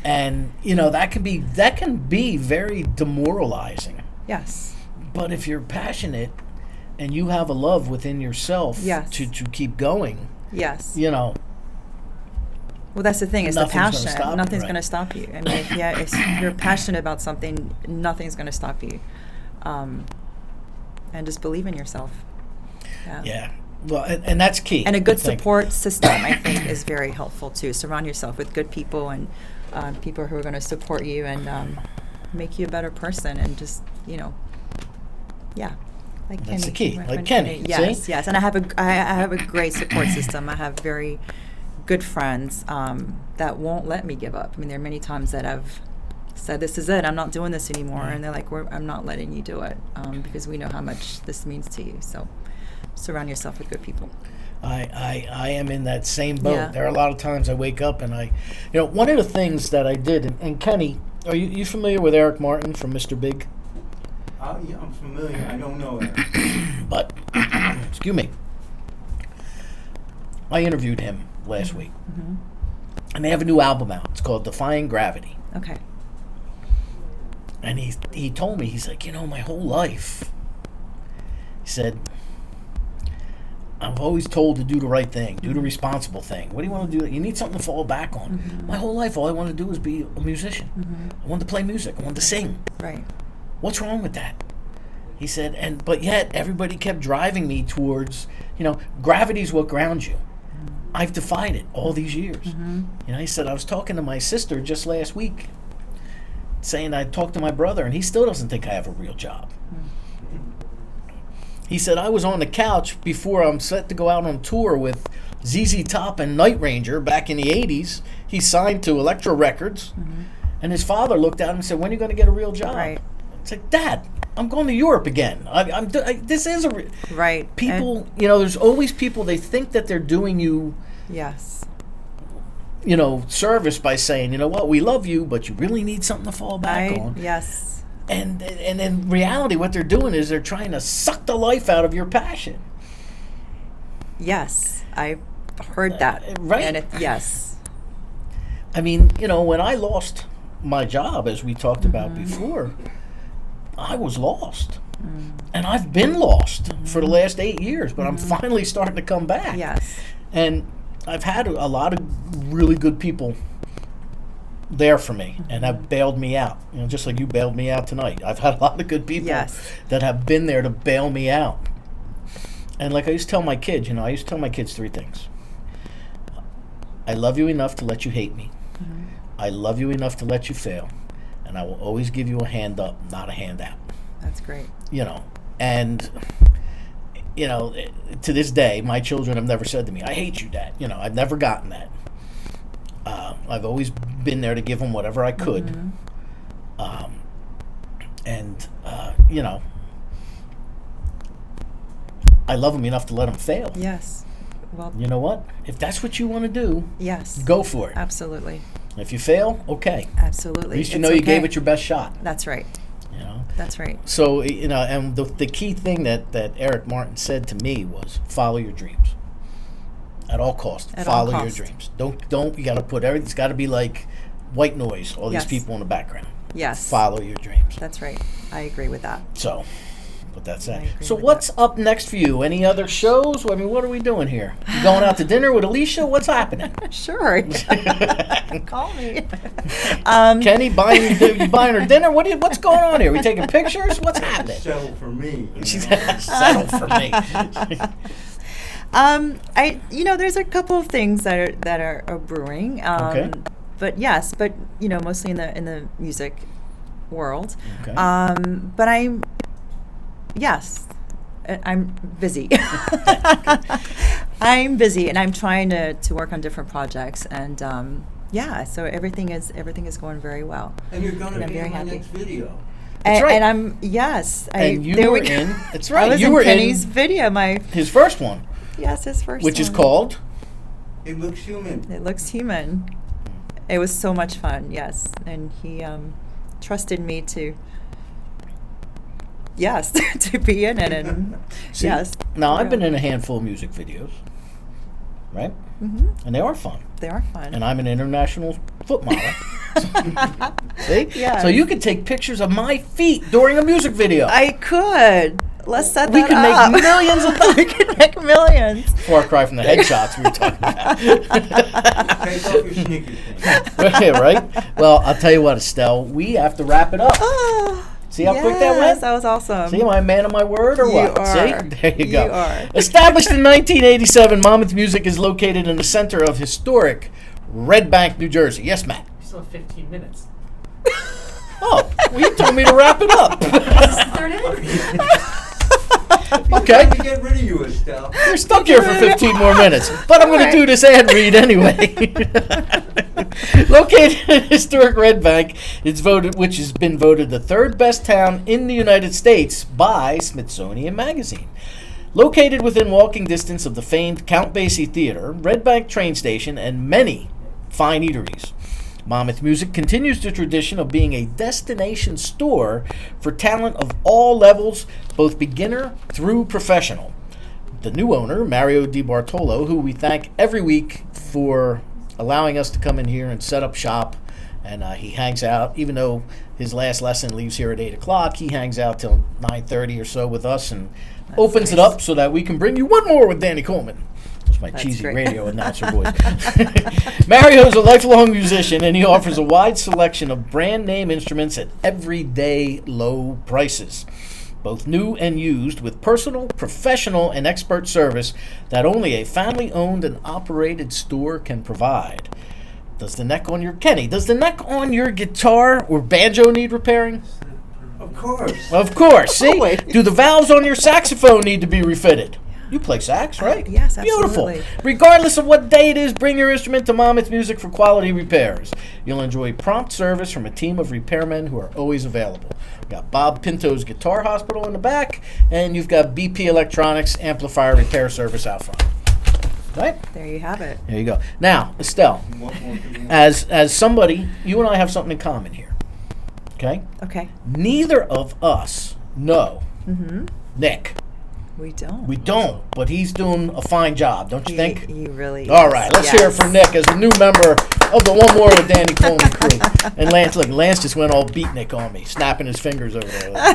and that can be very demoralizing. yes, But if you're passionate and you have a love within yourself Yes. to keep going, yes. Well, that's the thing. It's the Nothing's gonna passion. stop you, Nothing's right. going to stop you. I mean, if you're passionate about something, nothing's going to stop you. And just believe in yourself. Yeah. Well, and that's key. And a good I think. support system, I think, is very helpful too. Surround yourself with good people and people who are going to support you and make you a better person. And just, like That's the Kenny, key. my Like friend Kenny, Yes, see? yes. And I have a great support system. I have very good friends that won't let me give up. I mean, there are many times that I've said, "This is it. I'm not doing this anymore," and they're like, "I'm not letting you do it because we know how much this means to you." So, surround yourself with good people. I am in that same boat. Yeah. There are a lot of times I wake up and one of the things that I did, and Kenny, are you familiar with Eric Martin from Mr. Big? Yeah, I'm familiar. I don't know it. But, excuse me, I interviewed him last week. And they have a new album out. It's called Defying Gravity. Okay. And he told me, he's like, my whole life, he said, I've always told to do the right thing, do the responsible thing. What do you want to do? You need something to fall back on. My whole life, all I wanted to do was be a musician. I wanted to play music. I wanted to sing. Right. What's wrong with that? He said, but yet everybody kept driving me towards, gravity's what grounds you. I've defied it all these years. He said, I was talking to my sister just last week, saying I talked to my brother, and he still doesn't think I have a real job. He said, I was on the couch before I'm set to go out on tour with ZZ Top and Night Ranger back in the 80s. He signed to Elektra Records, and his father looked at him and said, when are you going to get a real job? Right. It's like, Dad, I'm going to Europe again. This is Right. people, there's always people, they think that they're doing you, Yes. service by saying, you know what, we love you, but you really need something to fall back Right. on. Yes. And in reality, what they're doing is they're trying to suck the life out of your passion. Yes. I've heard that. Right. And yes. I mean, when I lost my job, as we talked about before, I was lost. And I've been lost for the last 8 years, but I'm finally starting to come back. Yes. And I've had a lot of really good people there for me and have bailed me out. Just like you bailed me out tonight. I've had a lot of good people Yes. that have been there to bail me out. And like I used to tell my kids, I used to tell my kids 3 things. I love you enough to let you hate me. I love you enough to let you fail. And I will always give you a hand up, not a hand out. That's great. And to this day, my children have never said to me, I hate you, Dad. I've never gotten that. I've always been there to give them whatever I could. I love them enough to let them fail. Yes. Well, You know what? If that's what you want to do, yes. go for it. Absolutely. If you fail, okay. Absolutely. At least you It's know you okay. gave it your best shot. That's right. That's right. So, and the key thing that Eric Martin said to me was follow your dreams. At all costs, At all follow your cost. dreams. Don't, you got to put everything, it's got to be like white noise, all Yes. these people in the background. Yes. Follow your dreams. That's right. I agree with that. So, but that's I it. agree So with what's up next for you? Any other shows? I mean, what are we doing here? You going out to dinner with Alicia? What's happening? Sure. Call me. Kenny, you buying her dinner? What's going on here? We taking pictures? What's happening? Settle for me. She's settled for me. There's a couple of things that are brewing. Okay. But mostly in the music world. Okay. But I'm busy. I'm busy, and I'm trying to work on different projects, and so everything is going very well. And you're going to I'm be very in my happy. next video. That's right. And I'm yes. And you there were we go. in. That's right. I was You in were Kenny's in video. his first one, His first which is one. called. It looks human. It Looks Human. It was so much fun. Yes, and he trusted me to. Yes, to be in it, and See, yes. Now I've been in a handful of music videos, right? Mm-hmm. And they are fun. They are fun. And I'm an international foot model. See? Yes. So you could take pictures of my feet during a music video. I could. Let's set We that could up. make millions of We could make millions. Far cry from the headshots we were talking about. Take off your sneakers thing. Right? Well, I'll tell you what, Estelle, we have to wrap it up. Oh, See how quick that went? That was awesome. See, am I a man of my word or You what? are. See? There you go. You are. Established in 1987, Monmouth Music is located in the center of historic Red Bank, New Jersey. Yes, Matt? You still have 15 minutes. Oh, well, you told me to wrap it up. Okay. To get rid of you, Estelle. You're stuck here for 15 more minutes. But I'm going to do this ad read anyway. Located in historic Red Bank, which has been voted the third best town in the United States by Smithsonian Magazine. Located within walking distance of the famed Count Basie Theater, Red Bank train station, and many fine eateries, Monmouth Music continues the tradition of being a destination store for talent of all levels, both beginner through professional. The new owner, Mario Di Bartolo, who we thank every week for allowing us to come in here and set up shop, and he hangs out, even though his last lesson leaves here at 8 o'clock, he hangs out till 9:30 or so with us and opens it up so that we can bring you one more with Danny Coleman. That's my cheesy great. radio announcer voice. Mario is a lifelong musician, and he offers a wide selection of brand name instruments at everyday low prices, both new and used, with personal, professional, and expert service that only a family-owned and operated store can provide. Does the neck on your guitar or banjo need repairing? Of course. Of course. See? Always. Do the valves on your saxophone need to be refitted? You play sax, right? Yes, Beautiful. absolutely. Regardless of what day it is, bring your instrument to Monmouth Music for quality repairs. You'll enjoy prompt service from a team of repairmen who are always available. We've got Bob Pinto's Guitar Hospital in the back, and you've got BP Electronics Amplifier Repair Service out front. Right? There you have it. There you go. Now, Estelle, What more could we want? as somebody, you and I have something in common here. Okay? Okay. Neither of us know Mm-hmm. Nick. We don't. We don't, but he's doing a fine job, don't you think? He really All is. right, let's hear it for Nick as a new member of the One More with Danny Coleman crew. And Lance just went all beatnik on me, snapping his fingers over there.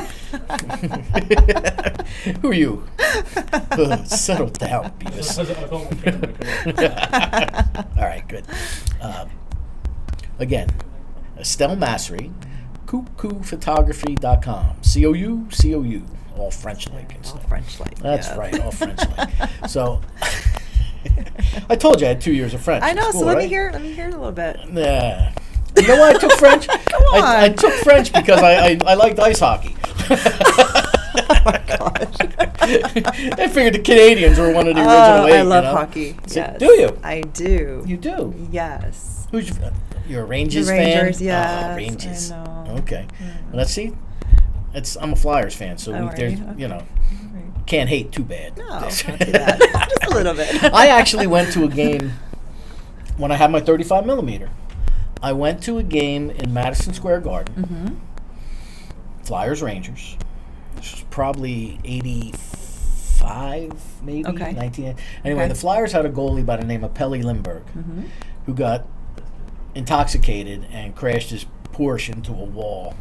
Who are you? Settle down, Beavis. All right, good. Again, Estelle Massry, cuckoophotography.com. C-O-U, all French-like and All stuff. French-like. That's yeah. right, all French-like. So, I told you I had 2 years of French. I in know. school, So let right? me hear it a little bit. Nah. You know why I took French? I took French because I liked ice hockey. Oh my gosh. I figured the Canadians were one of the original eight. I love you know? hockey. So- Yes. Do you? I do. You do? Yes. Who's you're a Rangers The fan? Rangers, yes, Oh, Rangers. I know. Okay. Well, let's see. I'm a Flyers fan, so Oh, are there's you? Okay. can't hate too bad. No, not too bad. Just a little bit. I actually went to a game when I had my 35 millimeter. I went to a game in Madison Square Garden. Mm-hmm. Flyers Rangers. This was probably 85, maybe Okay. 19. Anyway, Okay. the Flyers had a goalie by the name of Pelle Lindbergh, Mm-hmm. who got intoxicated and crashed his Porsche into a wall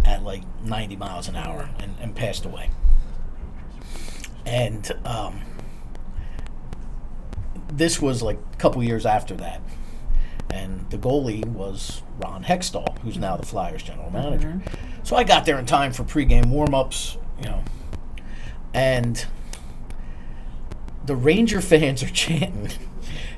at like 90 miles an hour and passed away. And this was like a couple years after that. And the goalie was Ron Hextall, who's now the Flyers general manager. Mm-hmm. So I got there in time for pregame warm-ups, and the Ranger fans are chanting,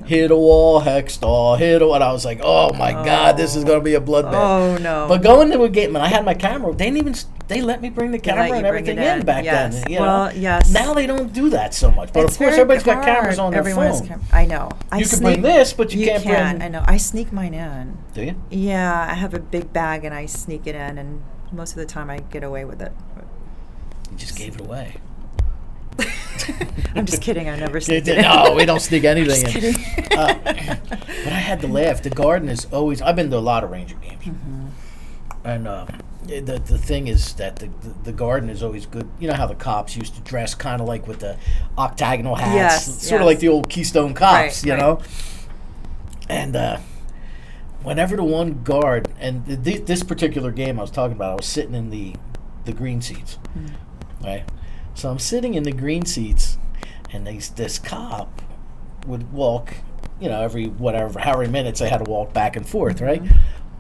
hit a wall, Hextall, hit a wall. And I was like, oh my God, this is going to be a bloodbath. Oh no. But going to a game, and I had my camera, they let me bring the camera and everything in back yes. then. You well, know? yes. Now they don't do that so much. But It's of course, very everybody's got hard. cameras on their Everyone has phone. I know. You can bring this, but you can't bring... I know. I sneak mine in. Do you? Yeah, I have a big bag and I sneak it in, and most of the time I get away with it. You just gave it away. I'm just kidding. I never sneak it in. No, we don't sneak anything Just in. kidding. But I had to laugh. The Garden is always... I've been to a lot of Ranger games. And the thing is that the Garden is always good. You know how the cops used to dress kind of like with the octagonal hats? Yes, Sort of like the old Keystone Cops, you know? And whenever the one guard... And this particular game I was talking about, I was sitting in the green seats. Right? So I'm sitting in the green seats, and this cop would walk, you know, every however many minutes they had to walk back and forth, right?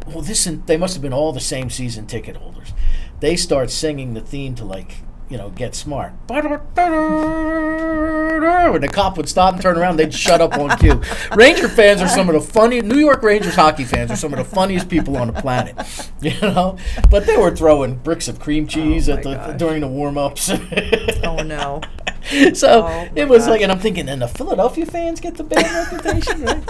Well, they must have been all the same season ticket holders. They start singing the theme to, like, you know, Get Smart. When the cop would stop and turn around, they'd shut up on cue. Ranger fans are some of the funniest. New York Rangers hockey fans are some of the funniest people on the planet, you know. But they were throwing bricks of cream cheese during the warm-ups. Oh no. So it was gosh. like, and I'm thinking, and the Philadelphia fans get the bad reputation, right?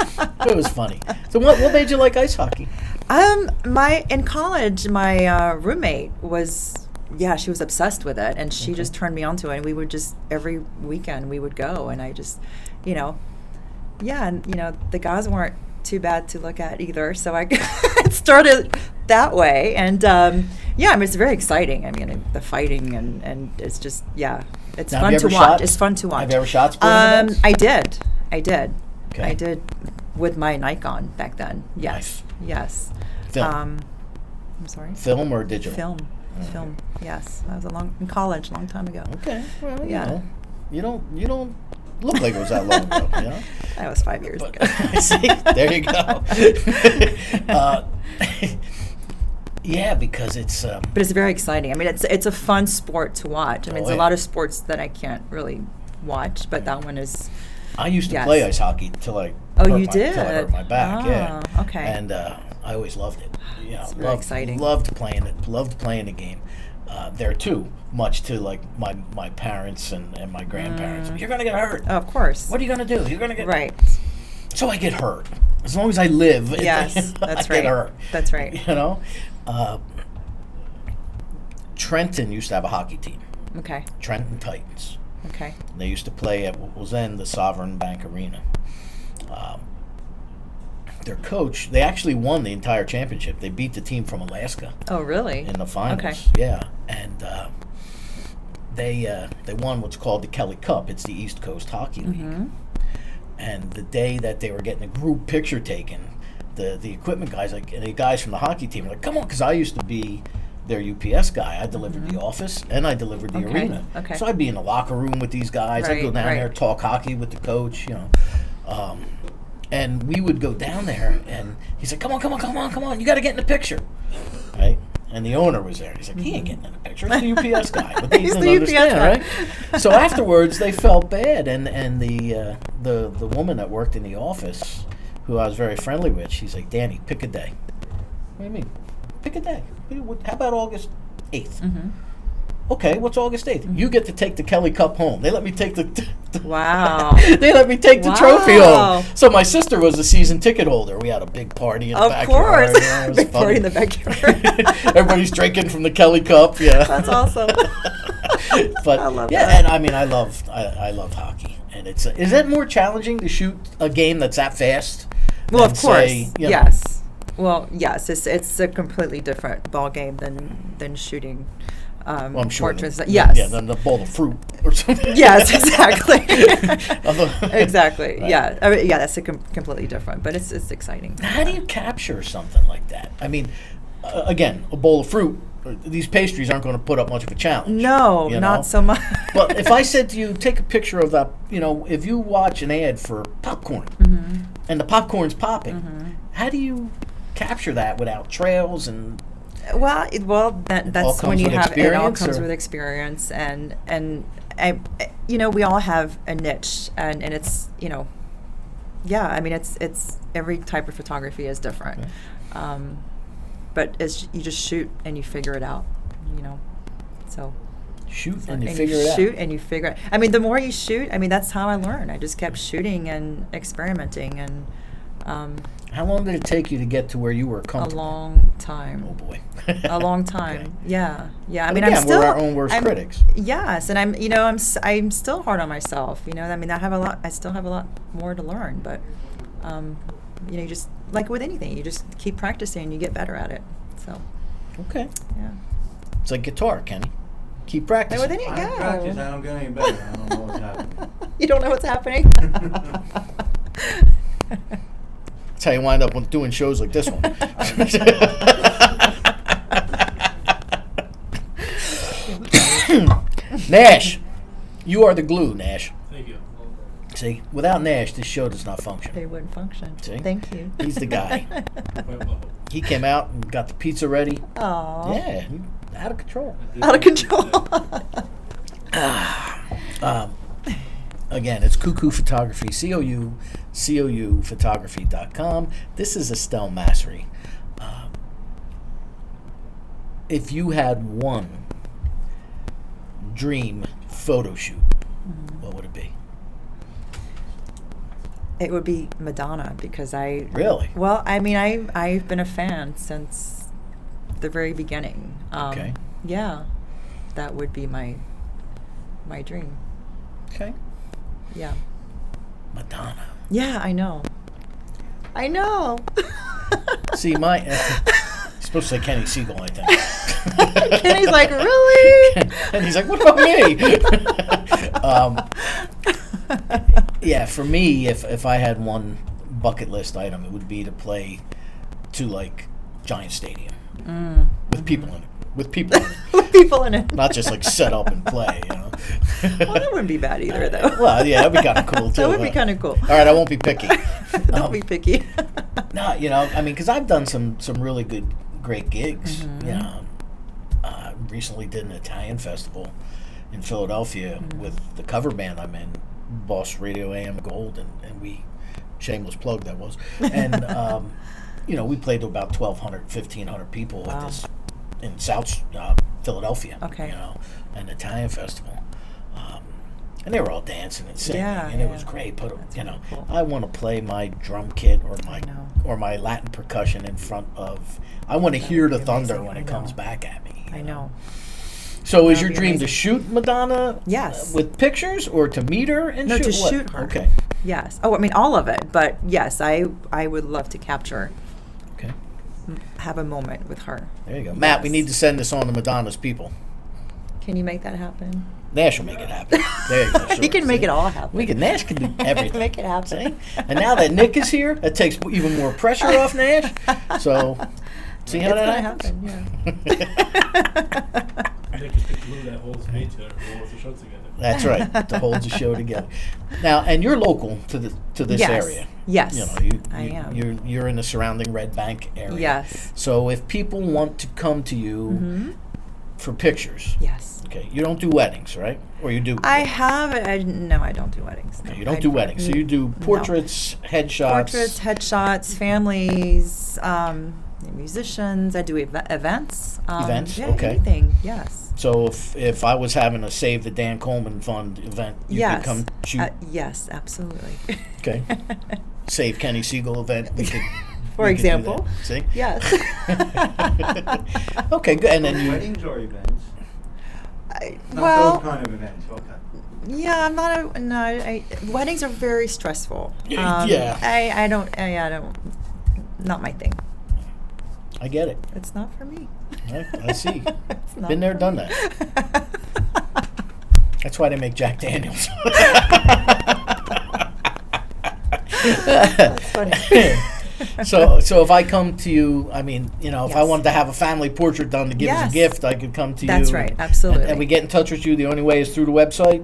It was funny. So what made you like ice hockey? In college, my roommate was. Yeah, she was obsessed with it, and she just turned me onto it. And we would just every weekend we would go, and I just, you know, and the guys weren't too bad to look at either. So I it started that way, and I mean it's very exciting. I mean the fighting and it's just it's Now, fun have to you watch. ever shot? It's fun to watch. Have you ever shot sporting events? I did. Okay. I did with my Nikon back then. Yes. Nice. Yes. Film. I'm sorry. Film or digital? Film. Yes, that was in college, long time ago. Okay. Well, Yeah. you don't look like it was that long ago. You know? That was 5 years ago. See, there you go. Yeah, because it's. But it's very exciting. I mean, it's a fun sport to watch. I mean, Oh, there's a yeah. lot of sports that I can't really watch, but that one is. I used to Yes. play ice hockey till I. Oh, hurt you my, did? Till I hurt my back. Yeah. Okay. And I always loved it. You know, It's very exciting. Loved playing it. Loved playing the game. There too, much to like my parents and my grandparents. You're gonna get hurt. Oh, of course. What are you gonna do? You're gonna get Right. So I get hurt. As long as I live, Yes, that's I right. get hurt. That's right. You know, Trenton used to have a hockey team. Okay. Trenton Titans. Okay. They used to play at what was then the Sovereign Bank Arena. Their coach, they actually won the entire championship. They beat the team from Alaska Oh, really? in the finals. Okay. Yeah, and they won what's called the Kelly Cup. It's the East Coast Hockey League. And the day that they were getting a group picture taken, the equipment guys, like the guys from the hockey team, were like, "Come on," because I used to be their UPS guy. I delivered the office and I delivered the arena. Okay. So I'd be in the locker room with these guys. I'd go Right, down right. there, talk hockey with the coach, you know. And we would go down there, and he's like, come on, you got to get in the picture, right? And the owner was there. He's like, he ain't getting in the picture. It's the UPS guy. But they He's didn't the UPS understand, guy. right? So afterwards, they felt bad, and the woman that worked in the office, who I was very friendly with, she's like, Danny, pick a day. What do you mean? Pick a day. How about August 8th? Okay, what's August 8th? You get to take the Kelly Cup home. They let me take the Wow. they let me take the trophy Wow. home. So my sister was a season ticket holder. We had a big party in the Of backyard. course. Yeah, it was Big funny. party in the backyard. Everybody's drinking from the Kelly Cup. Yeah, That's awesome. But I love yeah, that. and I mean, I love hockey, and is it more challenging to shoot a game that's that fast? Well, than, of course. say, you know, Yes. Well, yes. It's a completely different ball game than shooting. Well, I'm sure. portraits. Yes. Yeah, than the bowl of fruit or something. Yes, exactly. Although- Exactly. Right. Yeah. I mean, yeah, that's completely different, but it's exciting. How do you capture something like that? I mean, again, a bowl of fruit. These pastries aren't going to put up much of a challenge. No, you know? not so much. But if I said to you, take a picture of that, you know, if you watch an ad for popcorn and the popcorn's popping, how do you capture that without trails and? Well, that's when comes you with have it all experience, comes or? with experience, and you know, we all have a niche, and it's, you know, yeah, I mean, it's every type of photography is different. Okay. But you just shoot and you figure it out, so. Shoot So- and you figure it out. Shoot and you figure it. I mean, the more you shoot, I mean, that's how I learned. I just kept shooting and experimenting, and How long did it take you to get to where you were a comfortable? long time. Oh boy. A long time. Okay. Yeah. I But mean, again, I'm still we're our own worst I'm- critics. Yes, and I'm still hard on myself. I mean, I still have a lot more to learn, but you just like with anything, you just keep practicing, and you get better at it. So, Okay. yeah. It's like guitar, Kenny. Keep And practicing. with any, I yeah. practice, I don't get any better. I don't know what's happening. You don't know what's happening. That's how you wind up with doing shows like this one. Nash, you are the glue, Nash. Thank you. See, without Nash, this show does not function. They wouldn't function. See? Thank you. He's the guy. Quite well. He came out and got the pizza ready. Aw. Yeah, out of control. Out of control. Again, it's Cuckoo Photography, COU photography.com. This is Estelle Massry. If you had one dream photo shoot, what would it be? It would be Madonna, because Really? Well, I mean, I've been a fan since the very beginning. Okay. Yeah, that would be my dream. Okay. Yeah. Madonna. Yeah, I know. I know. See, you're supposed to say Kenny Siegel, I think. Kenny's like, really? And he's like, what about me? Yeah, for me, if I had one bucket list item, it would be to play to, like, Giant Stadium. With people in it. With people in it. With people in it. Not just, like, set up and play, you know. Well, that wouldn't be bad either, though. Well, yeah, that'd be kind of cool, too. That would be kind of cool. All right, I won't be picky. Don't be picky. No, I mean, because I've done some really great gigs. Recently did an Italian festival in Philadelphia with the cover band I'm in, Boss Radio AM Gold, and we, shameless plug that was, and we played to about 1,200, 1,500 people at this in South Philadelphia. Okay. An Italian festival. And they were all dancing and singing, Yeah, and it yeah. was great. But That's really cool. I want to play my drum kit I know. or my Latin percussion in front of. I want to hear would the be thunder amazing. when I it comes know. back at me. I know. So is That your would be dream to amazing. shoot Madonna? Yes. With pictures, or to meet her and No, shoot? to what? shoot her. Okay. Yes. Oh, I mean, all of it. But yes, I would love to capture, Okay. have a moment with her. There you go, Matt. We Yes. need to send this on to Madonna's people. Can you make that happen? Nash will make it happen. There you go. He sure. can make See? it all happen. Nash can do everything. Make it happen. See? And now that Nick is here, that takes even more pressure off Nash. So, see how It's that gonna happens? happen, yeah. Nick is the glue that holds me to holds the show together. That's right, to hold the show together. Now, and you're local to this Yes. area. Yes, I am. You're in the surrounding Red Bank area. Yes. So if people want to come to you for pictures, Yes. okay, you don't do weddings, right? Or you do? No, I don't do weddings. Okay, No. you don't do weddings. So you do No. portraits, headshots. Portraits, headshots, families, musicians. I do events. Events, Yeah, okay. anything. Yes. So if I was having a Save the Dan Coleman Fund event, you Yes. could come shoot. Yes, absolutely. Okay. Save Kenny Siegel event. We could. For we could do example. that. See. Yes. Okay, good. And then you. Weddings or events? Not well, those kind of events. Okay. yeah, I'm not a no. Weddings are very stressful. Yeah. I don't. Not my thing. I get it. It's not for me. I see. It's not Been there, for done me. that. That's why they make Jack Daniels. That's funny. So if I come to you, I mean, if I Yes. wanted to have a family portrait done to give as Yes. a gift, I could come to you. That's right, absolutely. And we get in touch with you. The only way is through the website.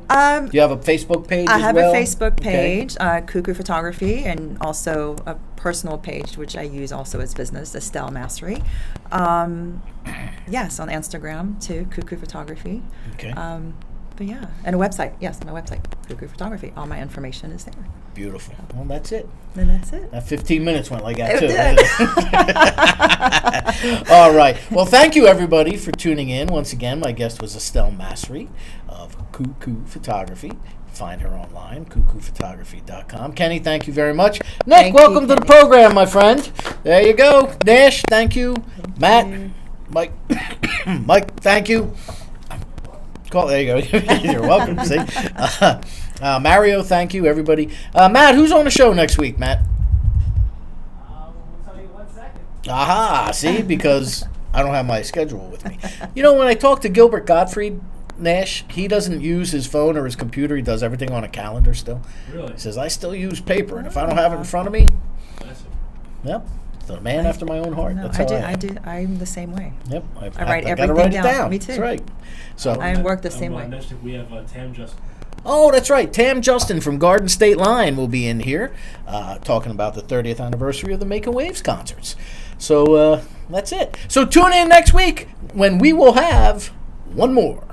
Do you have a Facebook page? I as have well? a Facebook Okay. page, Cuckoo Photography, and also a personal page, which I use also as business, Estelle Massry. Yes, on Instagram too, Cuckoo Photography. Okay. But yeah, and a website. Yes, my website, Cuckoo Photography. All my information is there. Beautiful. Well, that's it. Then that's it. That 15 minutes went like that, It too. did. All right. Well, thank you, everybody, for tuning in. Once again, my guest was Estelle Massry of Cuckoo Photography. Find her online, cuckoophotography.com. Kenny, thank you very much. Nick, Thank welcome you, to the Kenny. program, my friend. There you go. Nash, thank you. Matt, you. Mike, Mike, thank you. There you go. You're welcome. See, Mario, thank you, everybody. Matt, who's on the show next week, Matt? We'll tell you 1 second. Aha, see, because I don't have my schedule with me. You know, when I talk to Gilbert Gottfried, Nash, he doesn't use his phone or his computer. He does everything on a calendar still. Really? He says, I still use paper, and if I don't have it in front of me, Massive. yep, the man after my own heart. No, That's I how do. I am. I do. I'm the same way. Yep, I write gotta everything write it down. down. Me too. That's right. So, I work the same way. Next week we have Tam Justin. oh, that's right. Tam Justin from Garden State Line will be in here talking about the 30th anniversary of the Making Waves concerts. So that's it. So tune in next week when we will have one more.